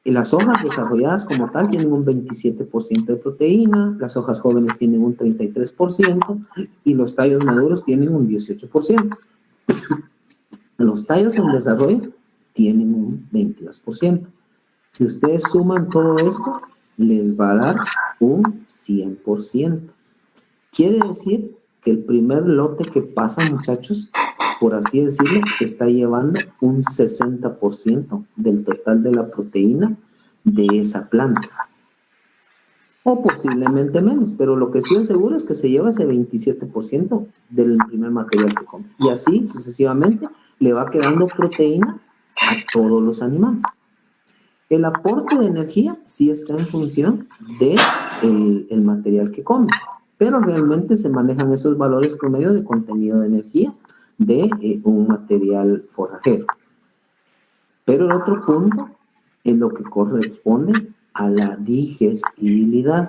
las hojas desarrolladas como tal tienen un 27% de proteína, las hojas jóvenes tienen un 33% y los tallos maduros tienen un 18%. Los tallos en desarrollo tienen un 22%. Si ustedes suman todo esto, les va a dar un 100%. Quiere decir que el primer lote que pasa, muchachos, por así decirlo, se está llevando un 60% del total de la proteína de esa planta. O posiblemente menos, pero lo que sí es seguro es que se lleva ese 27% del primer material que come. Y así sucesivamente le va quedando proteína a todos los animales. El aporte de energía sí está en función del material que come, pero realmente se manejan esos valores promedio de contenido de energía de un material forrajero. Pero el otro punto es lo que corresponde a la digestibilidad.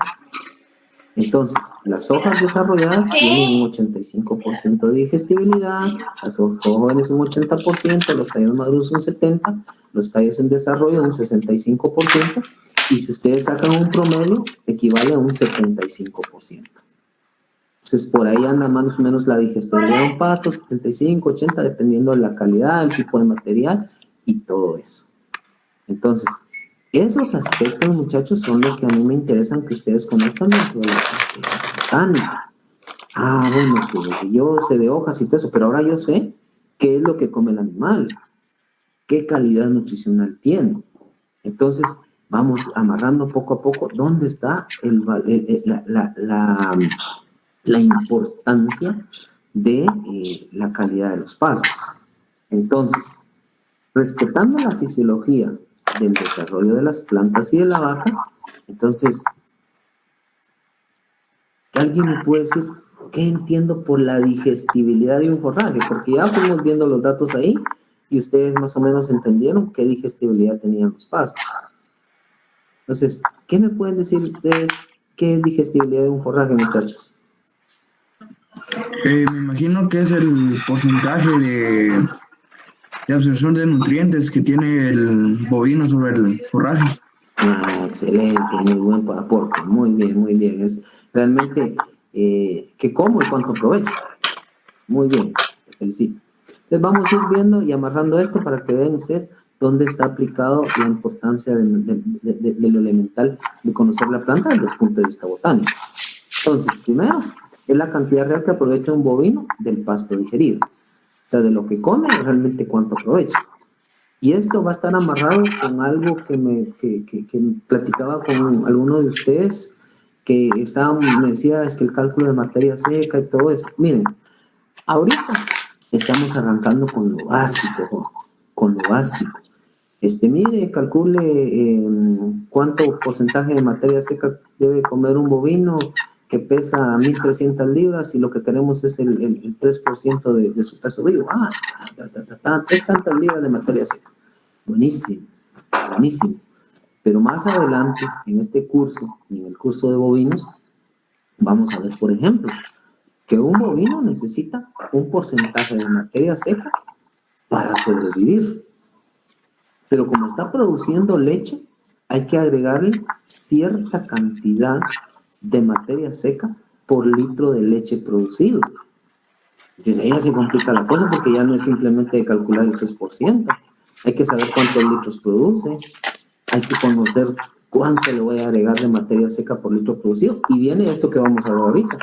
Entonces, las hojas desarrolladas tienen un 85% de digestibilidad, las hojas jóvenes un 80%, los tallos maduros un 70%, los tallos en desarrollo un 65%, y si ustedes sacan un promedio, equivale a un 75%. Entonces, por ahí anda más o menos la digestibilidad de un pasto, 75, 80, dependiendo de la calidad, el tipo de material y todo eso. Entonces, esos aspectos, muchachos, son los que a mí me interesan que ustedes conozcan dentro de la botánica. Bueno, que yo sé de hojas y todo eso, pero ahora yo sé qué es lo que come el animal, qué calidad nutricional tiene. Entonces, vamos amarrando poco a poco dónde está la importancia de la calidad de los pastos. Entonces, respetando la fisiología del desarrollo de las plantas y de la vaca, entonces, ¿alguien me puede decir qué entiendo por la digestibilidad de un forraje? Porque ya fuimos viendo los datos ahí y ustedes más o menos entendieron qué digestibilidad tenían los pastos. Entonces, ¿qué me pueden decir ustedes qué es digestibilidad de un forraje, muchachos? Me imagino que es el porcentaje de absorción de nutrientes que tiene el bovino sobre el forraje. Excelente, muy buen aporte, muy bien. Es realmente qué como y cuánto aprovecho. Muy bien, te felicito. Entonces vamos a ir viendo y amarrando esto para que vean ustedes dónde está aplicado la importancia de lo elemental de conocer la planta desde el punto de vista botánico. Entonces, primero, es la cantidad real que aprovecha un bovino del pasto digerido. O sea, de lo que come, realmente cuánto aprovecha. Y esto va a estar amarrado con algo que me platicaba con alguno de ustedes, que me decía, es que el cálculo de materia seca y todo eso. Miren, ahorita estamos arrancando con lo básico, jóvenes, con lo básico. Mire, calcule cuánto porcentaje de materia seca debe comer un bovino que pesa 1.300 libras y lo que queremos es el 3% de su peso vivo. Es tantas libras de materia seca. Buenísimo, buenísimo. Pero más adelante, en este curso, en el curso de bovinos, vamos a ver, por ejemplo, que un bovino necesita un porcentaje de materia seca para sobrevivir. Pero como está produciendo leche, hay que agregarle cierta cantidad de materia seca por litro de leche producido. Entonces ahí ya se complica la cosa porque ya no es simplemente calcular el 3%, hay que saber cuántos litros produce, hay que conocer cuánto le voy a agregar de materia seca por litro producido. Y viene esto que vamos a ver ahorita,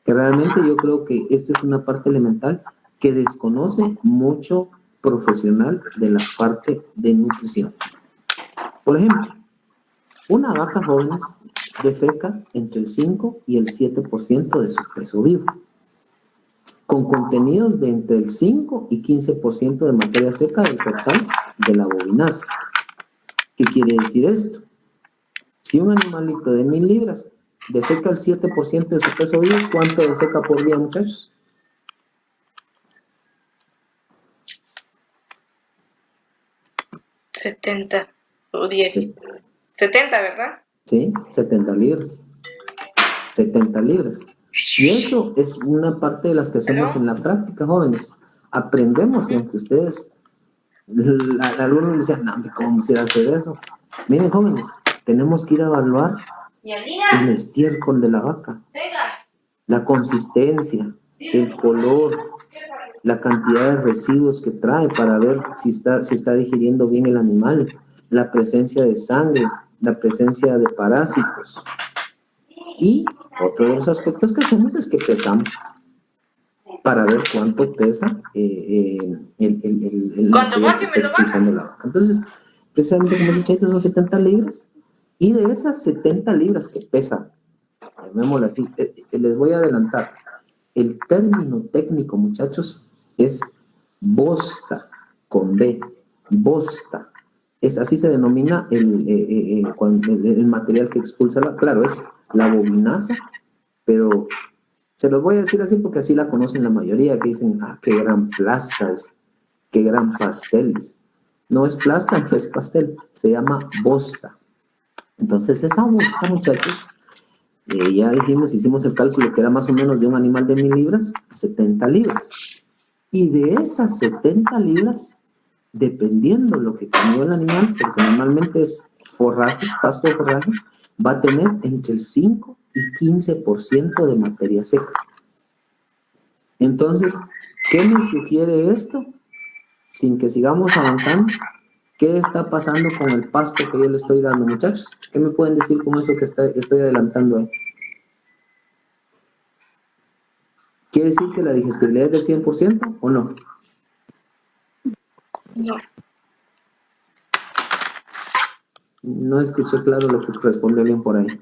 que realmente yo creo que esta es una parte elemental que desconoce mucho profesional de la parte de nutrición. Por ejemplo, una vaca joven defeca entre el 5 y el 7% de su peso vivo, con contenidos de entre el 5 y 15% de materia seca del total de la bovinaza. ¿Qué quiere decir esto? Si un animalito de 1000 libras defeca el 7% de su peso vivo, ¿cuánto defeca por día, muchachos? 70 o 10. Sí. 70, ¿verdad? Sí, 70 libras. 70 libras. Y eso es una parte de las que hacemos en la práctica, jóvenes. Aprendemos, y aunque ustedes, el alumno me decía, no, ¿cómo vamos a ir a hacer eso? Miren, jóvenes, tenemos que ir a evaluar el estiércol de la vaca, la consistencia, el color, la cantidad de residuos que trae para ver si está digiriendo bien el animal, la presencia de sangre, la presencia de parásitos. Y otro de los aspectos que hacemos es que pesamos para ver cuánto pesa el material que está expulsando la vaca. Entonces, precisamente como dice Chaito, son 70 libras. Y de esas 70 libras que pesa, llamémoslo así, les voy a adelantar. El término técnico, muchachos, es bosta, con B, bosta. Así se denomina el material que expulsa claro, es la bovinaza, pero se los voy a decir así porque así la conocen la mayoría, que dicen, qué gran plasta es, qué gran pastel es. No es plasta, no es pastel, se llama bosta. Entonces esa bosta, muchachos, ya dijimos, hicimos el cálculo que era más o menos de un animal de 1000 libras, 70 libras. Y de esas 70 libras, dependiendo lo que comió el animal, porque normalmente es forraje, pasto de forraje, va a tener entre el 5 y 15% de materia seca. Entonces, ¿qué me sugiere esto? Sin que sigamos avanzando, ¿qué está pasando con el pasto que yo le estoy dando, muchachos? ¿Qué me pueden decir con eso que estoy adelantando ahí? ¿Quiere decir que la digestibilidad es del 100% o no? No. No escuché claro lo que respondió bien por ahí.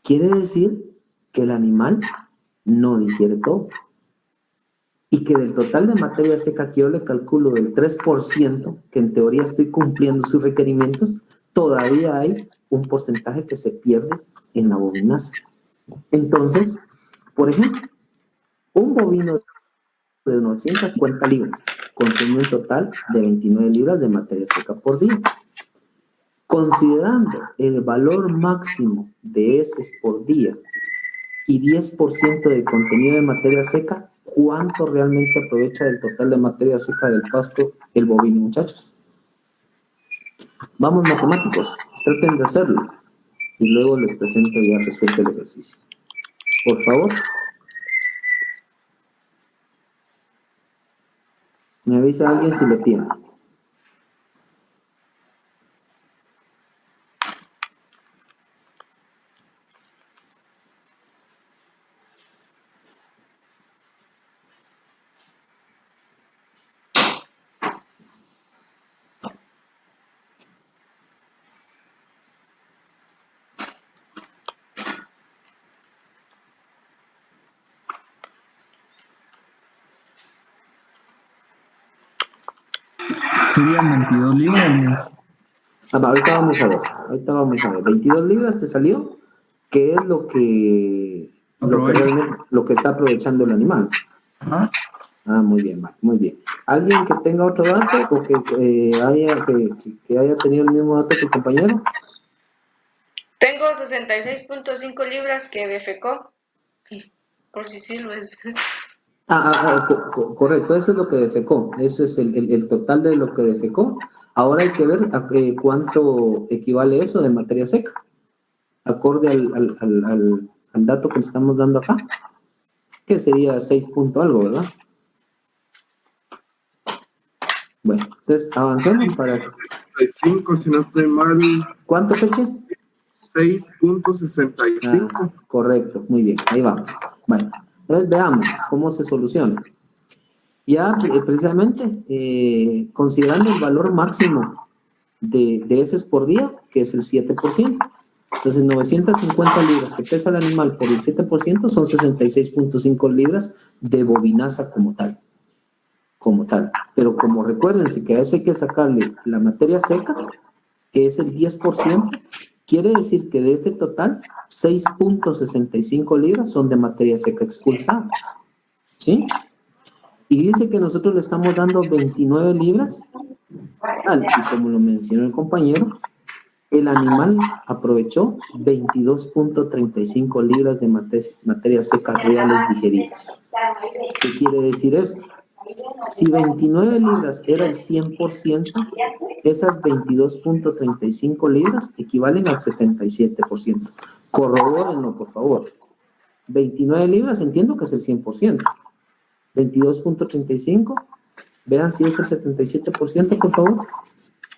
Quiere decir que el animal no digiere todo. Y que del total de materia seca que yo le calculo del 3%, que en teoría estoy cumpliendo sus requerimientos, todavía hay un porcentaje que se pierde en la bovinaza. Entonces, por ejemplo, un bovino de unos 150 libras consume un total de 29 libras de materia seca por día. Considerando el valor máximo de heces por día y 10% de contenido de materia seca, ¿cuánto realmente aprovecha del total de materia seca del pasto el bovino, muchachos? Vamos, matemáticos, traten de hacerlo y luego les presento ya resuelto el ejercicio. Por favor. Me avisa alguien si lo tiene. Serían 22 libras. Ahorita vamos a ver. 22 libras te salió, que es lo que está aprovechando el animal. Ajá. Muy bien, muy bien. ¿Alguien que tenga otro dato o que haya tenido el mismo dato que el compañero? Tengo 66.5 libras que defecó. Por si sirves. Correcto, eso es lo que defecó. Eso es el total de lo que defecó. Ahora hay que ver cuánto equivale eso de materia seca, acorde al dato que estamos dando acá, que sería 6 punto algo, ¿verdad? Bueno, entonces avancemos para... 65, si no estoy mal, ¿Cuánto, Peche? 6.65. Correcto, muy bien, ahí vamos. Bueno, entonces veamos cómo se soluciona. Ya precisamente considerando el valor máximo de heces por día, que es el 7%. Entonces 950 libras que pesa el animal por el 7% son 66.5 libras de bobinaza como tal. Pero como recuérdense que a eso hay que sacarle la materia seca, que es el 10%, quiere decir que de ese total, 6.65 libras son de materia seca expulsada. ¿Sí? Y dice que nosotros le estamos dando 29 libras, y como lo mencionó el compañero, el animal aprovechó 22.35 libras de materias secas reales digeridas. ¿Qué quiere decir esto? Si 29 libras era el 100%, esas 22.35 libras equivalen al 77%. Corrobórenlo, por favor. 29 libras entiendo que es el 100%. 22.35, vean si es el 77%, por favor.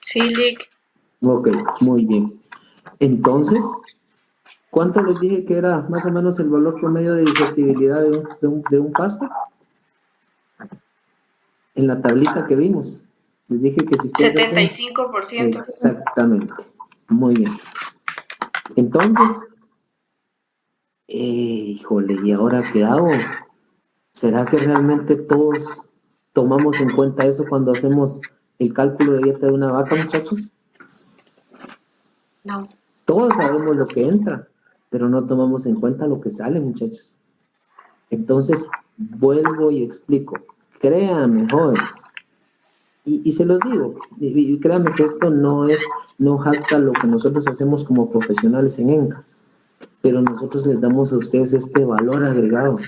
Sí, Lick. Ok, muy bien. Entonces, ¿cuánto les dije que era más o menos el valor promedio de digestibilidad de un pasto? En la tablita que vimos. Les dije que si ustedes 75%. Exactamente. Muy bien. Entonces, híjole, ¿y ahora qué hago? ¿Será que realmente todos tomamos en cuenta eso cuando hacemos el cálculo de dieta de una vaca, muchachos? No. Todos sabemos lo que entra, pero no tomamos en cuenta lo que sale, muchachos. Entonces, vuelvo y explico. Créanme, jóvenes. Y se los digo, y créanme que esto no jacta lo que nosotros hacemos como profesionales en ENCA, pero nosotros les damos a ustedes este valor agregado.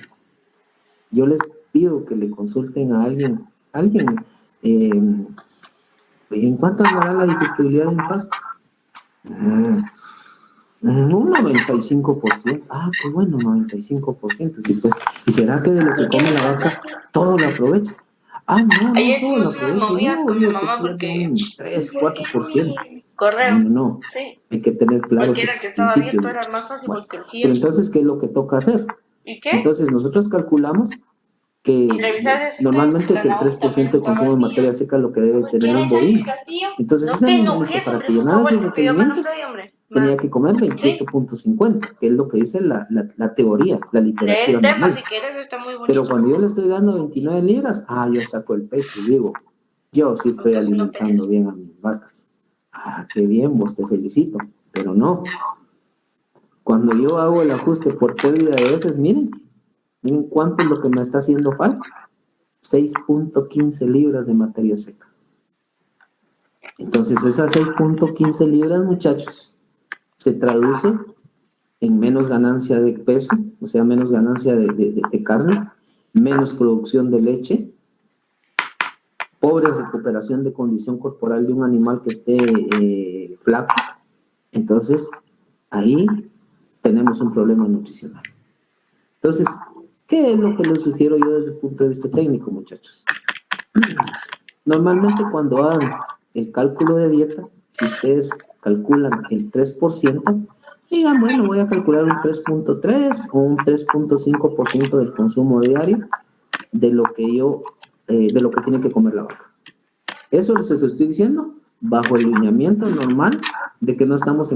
Yo les pido que le consulten a alguien, ¿en cuánto andará la digestibilidad de un pasto? Un 95%. Ah, qué bueno, 95%. Sí, pues, ¿y será que de lo que come la vaca todo lo aprovecha? Ah, no, Ayer todo lo hicimos unas aprovecha. movidas Yo con mi digo mamá que pierde porque... un 3-4%. Correo. No, Sí. hay que tener claros Porque era que estos estaba principios. abierto, era más fácil Bueno, porque crujía. pero entonces, ¿qué es lo que toca hacer? ¿Y qué? Entonces, nosotros calculamos que Y revisar ese normalmente que el zanahoria 3% de consumo de materia seca es lo que debe tener un bovino. Entonces, No ese te animalito enojes, para hombre, que es un llenara favor sus porque yo me requerimientos enojé, hombre. tenía que comer 28.50, que es lo que dice la teoría, la Lee literatura el tema normal. si quieres, está muy bonito. Pero cuando yo le estoy dando 29 libras, yo saco el pecho y digo, yo sí estoy Entonces, no alimentando pelees. bien a mis vacas. Qué bien, vos te felicito. Pero no. Cuando yo hago el ajuste por pérdida de heces, miren cuánto es lo que me está haciendo falta. 6.15 libras de materia seca. Entonces, esas 6.15 libras, muchachos, se traduce en menos ganancia de peso, o sea, menos ganancia de carne, menos producción de leche, pobre recuperación de condición corporal de un animal que esté flaco. Entonces, ahí tenemos un problema nutricional. Entonces, ¿qué es lo que les sugiero yo desde el punto de vista técnico, muchachos? Normalmente cuando hagan el cálculo de dieta, si ustedes calculan el 3%, digan, bueno, voy a calcular un 3.3 o un 3.5% del consumo diario de lo que tiene que comer la vaca. Eso les estoy diciendo bajo el lineamiento normal de que no estamos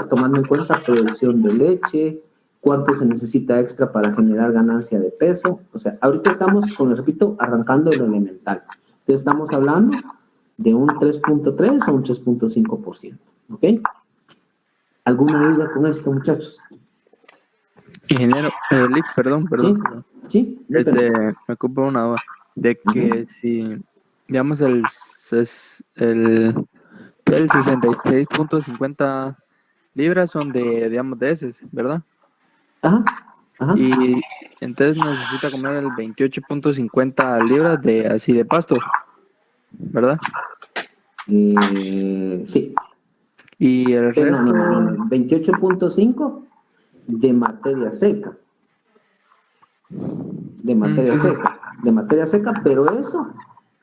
tomando en cuenta producción de leche, cuánto se necesita extra para generar ganancia de peso. O sea, ahorita estamos, como repito, arrancando de lo elemental. Entonces estamos hablando de un 3.3 o un 3.5%. ¿Ok? ¿Alguna duda con esto, muchachos? Ingeniero, Lick, perdón. Sí, me ocupa una duda de que si, digamos, el 66.50 libras son digamos, de heces, ¿verdad? Ajá. Y entonces necesita comer el 28.50 libras de pasto, ¿verdad? Sí. Y el resto... No. 28.5 de materia seca. De materia seca, pero eso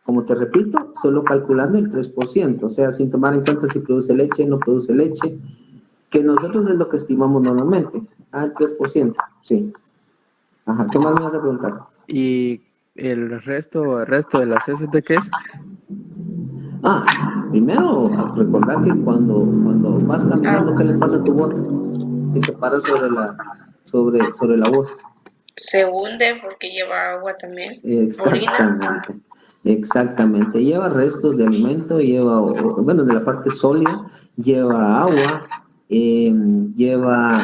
como te repito, solo calculando el 3%, o sea, sin tomar en cuenta si produce leche, no produce leche, que nosotros es lo que estimamos normalmente. El 3%, sí. Ajá, ¿qué más me vas a preguntar? ¿Y el resto de las heces de qué es? Primero, recordar que cuando vas caminando, ¿qué le pasa a tu bota? Si te paras sobre la voz. Se hunde porque lleva agua también. Exactamente. Exactamente. Lleva restos de alimento, bueno, de la parte sólida, lleva agua, lleva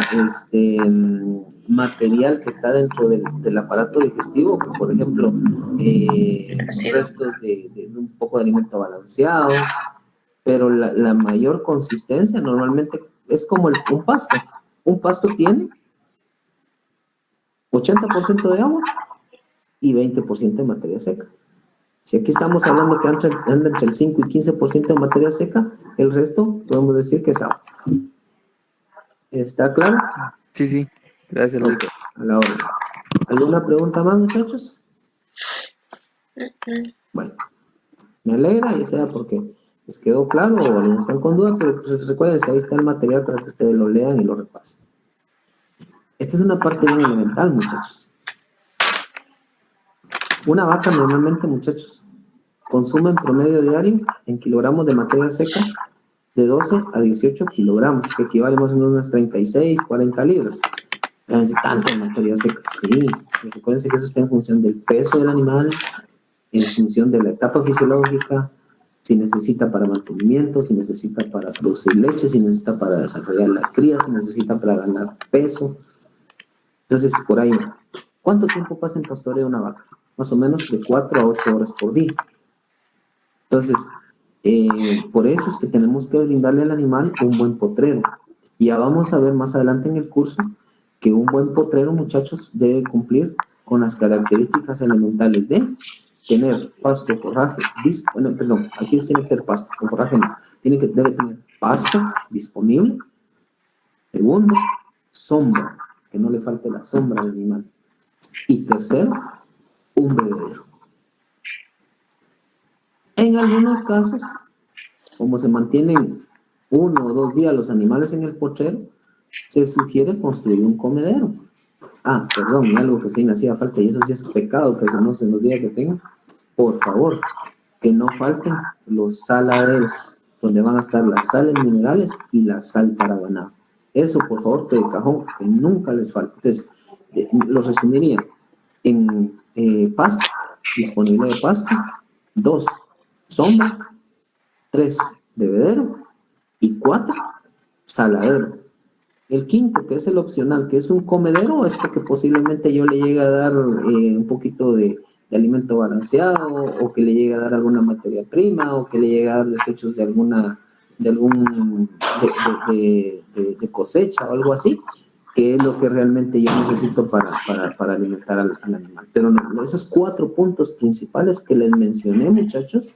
material que está dentro del aparato digestivo, que por ejemplo, restos de un poco de alimento balanceado, pero la mayor consistencia normalmente es como un pasto. Un pasto tiene 80% de agua y 20% de materia seca. Si aquí estamos hablando que anda entre el 5 y 15% de materia seca, el resto podemos decir que es agua. ¿Está claro? Sí. Gracias, Luis. Ok, a la hora. ¿Alguna pregunta más, muchachos? Bueno, me alegra, ya sea porque les quedó claro o algunos están con duda, pero pues recuerden, ahí está el material para que ustedes lo lean y lo repasen. Esta es una parte bien elemental, muchachos. Una vaca normalmente, muchachos, consume en promedio diario en kilogramos de materia seca de 12 a 18 kilogramos, que equivale más o menos a unas 36, 40 libras. Ya no es tanta materia seca, sí. Pero recuérdense que eso está en función del peso del animal, en función de la etapa fisiológica, si necesita para mantenimiento, si necesita para producir leche, si necesita para desarrollar la cría, si necesita para ganar peso. Entonces, por ahí, ¿cuánto tiempo pasa en pastoreo una vaca? Más o menos de 4 a 8 horas por día. Entonces, por eso es que tenemos que brindarle al animal un buen potrero. Y ya vamos a ver más adelante en el curso que un buen potrero, muchachos, debe cumplir con las características elementales de tener pasto, forraje, perdón, aquí tiene que ser pasto, con forraje no, debe tener pasto disponible. Segundo, sombra, que no le falte la sombra al animal. Y tercero, un bebedero. En algunos casos, como se mantienen 1 o 2 días los animales en el potrero, se sugiere construir un comedero. Perdón, y algo que sí me hacía falta, y eso sí es pecado, que no se nos diga que tengan, por favor, que no falten los saladeros, donde van a estar las sales minerales y la sal para ganado. Eso, por favor, que de cajón, que nunca les falte. Entonces, lo resumiría en pasto, disponible de pasto, 2, sombra, 3, bebedero, y 4, saladero. El quinto, que es el opcional, que es un comedero, es porque posiblemente yo le llegue a dar un poquito de alimento balanceado, o que le llegue a dar alguna materia prima, o que le llegue a dar desechos de cosecha o algo así, que es lo que realmente yo necesito para alimentar al animal. Pero no, esos 4 puntos principales que les mencioné, muchachos,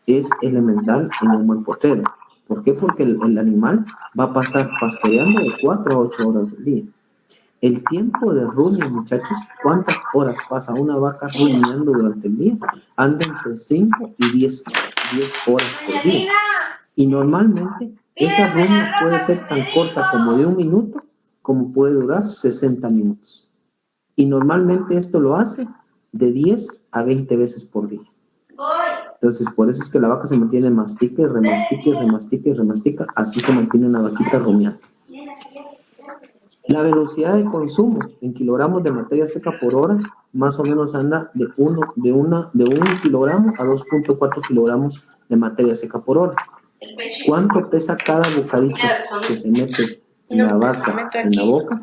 es elemental en un buen potrero. ¿Por qué? Porque el animal va a pasar pastoreando de 4 a 8 horas del día. El tiempo de rumia, muchachos, ¿cuántas horas pasa una vaca rumiando durante el día? Anda entre 5 y 10 horas por día. Y normalmente esa rumia puede ser tan corta como de 1 minuto, como puede durar 60 minutos. Y normalmente esto lo hace de 10 a 20 veces por día. Entonces, por eso es que la vaca se mantiene mastica y remastica y remastica y remastica. Así se mantiene una vaquita rumiando. La velocidad de consumo en kilogramos de materia seca por hora más o menos anda de 1 kilogramo a 2.4 kilogramos de materia seca por hora. ¿Cuánto pesa cada bocadito que se mete la vaca en la boca?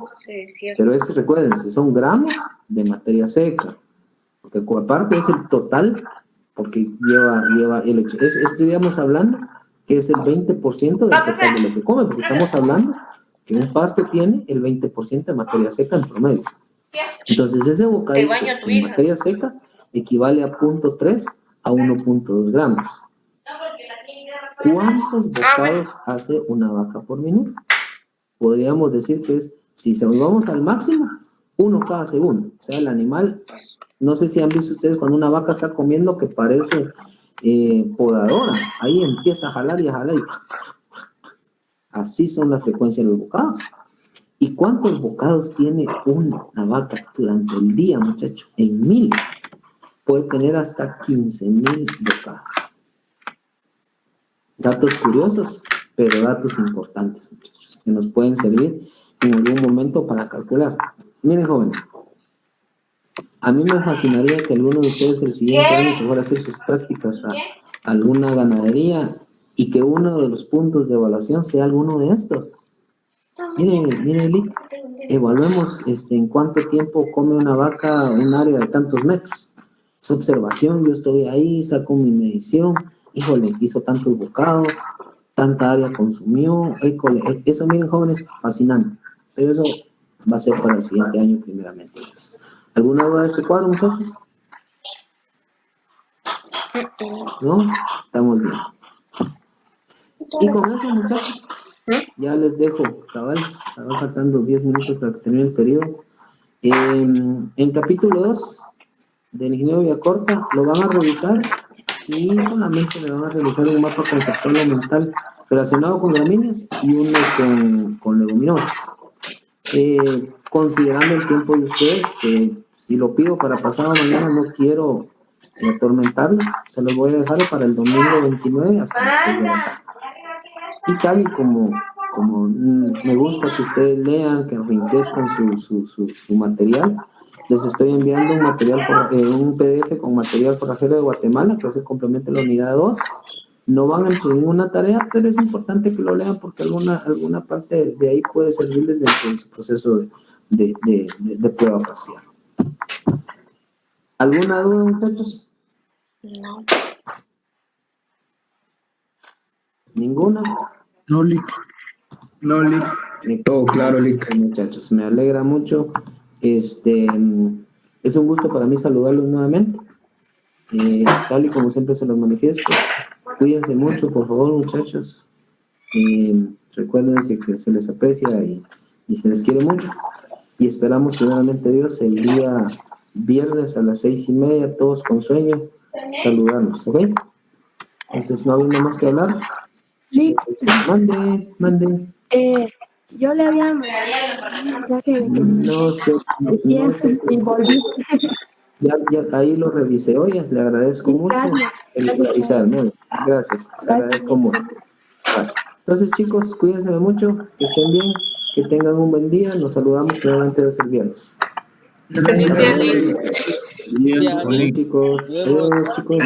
Pero recuerden, son gramos de materia seca. Porque aparte es el total, porque lleva el hecho. Estaríamos hablando que es el 20% del total de lo que come, porque estamos hablando que un pasto tiene el 20% de materia seca en promedio. Entonces ese bocadito en materia seca equivale a 0.3 a 1.2 gramos. ¿Cuántos bocados hace una vaca por minuto? Podríamos decir que si nos vamos al máximo, uno cada segundo. O sea, el animal, no sé si han visto ustedes cuando una vaca está comiendo que parece podadora, ahí empieza a jalar y a jalar y así son las frecuencias de los bocados. ¿Y cuántos bocados tiene una vaca durante el día, muchachos? En miles. Puede tener hasta 15,000 bocados. Datos curiosos, pero datos importantes, muchachos, que nos pueden servir en algún momento para calcular. Miren, jóvenes, a mí me fascinaría que alguno de ustedes el siguiente año se fuera a hacer sus prácticas a alguna ganadería y que uno de los puntos de evaluación sea alguno de estos. Mire, Lick, evaluemos en cuánto tiempo come una vaca un área de tantos metros. Es observación, yo estoy ahí, saco mi medición, híjole, hizo tantos bocados, tanta área consumió, híjole, eso, miren, jóvenes, fascinante, pero eso va a ser para el siguiente año primeramente. ¿Alguna duda de este cuadro, muchachos? ¿No? Estamos bien. Y con eso, muchachos, ya les dejo, cabal faltando 10 minutos para que termine el periodo. En capítulo 2 del ingeniero Villacorta lo van a revisar y solamente le van a realizar un mapa conceptual o mental relacionado con gramíneas y uno con leguminosas. Considerando el tiempo de ustedes, que si lo pido para pasado mañana no quiero atormentarlos, se los voy a dejar para el domingo 29 hasta las 6 de la tarde. Y tal y como me gusta que ustedes lean, que enriquezcan su material, les estoy enviando un material, un PDF con material forrajero de Guatemala, que es el complemento de la unidad 2. No van a entrar en ninguna tarea, pero es importante que lo lean porque alguna parte de ahí puede servirles dentro de su proceso de prueba parcial. ¿Alguna duda, muchachos? No. ¿Ninguna? No, Lick. No, Lick. Todo claro, Lick. Muchachos, me alegra mucho. Es un gusto para mí saludarlos nuevamente. Tal y como siempre se los manifiesto, cuídense mucho, por favor, muchachos. Recuérdense que se les aprecia y se les quiere mucho. Y esperamos, primeramente Dios, el día viernes a las 6:30, todos con sueño, saludarnos, ¿ok? Entonces, no hay nada más que hablar. Lick, Mande. yo le había mandado un mensaje de que No sé. y volví. Ya ahí lo revisé. Oye, le agradezco mucho el revisar, ¿no? Gracias, les agradezco mucho. Vale. Entonces, chicos, cuídense mucho, que estén bien, que tengan un buen día. Nos saludamos nuevamente los viernes. Feliz día, Lick. Chicos. Adiós, chicos.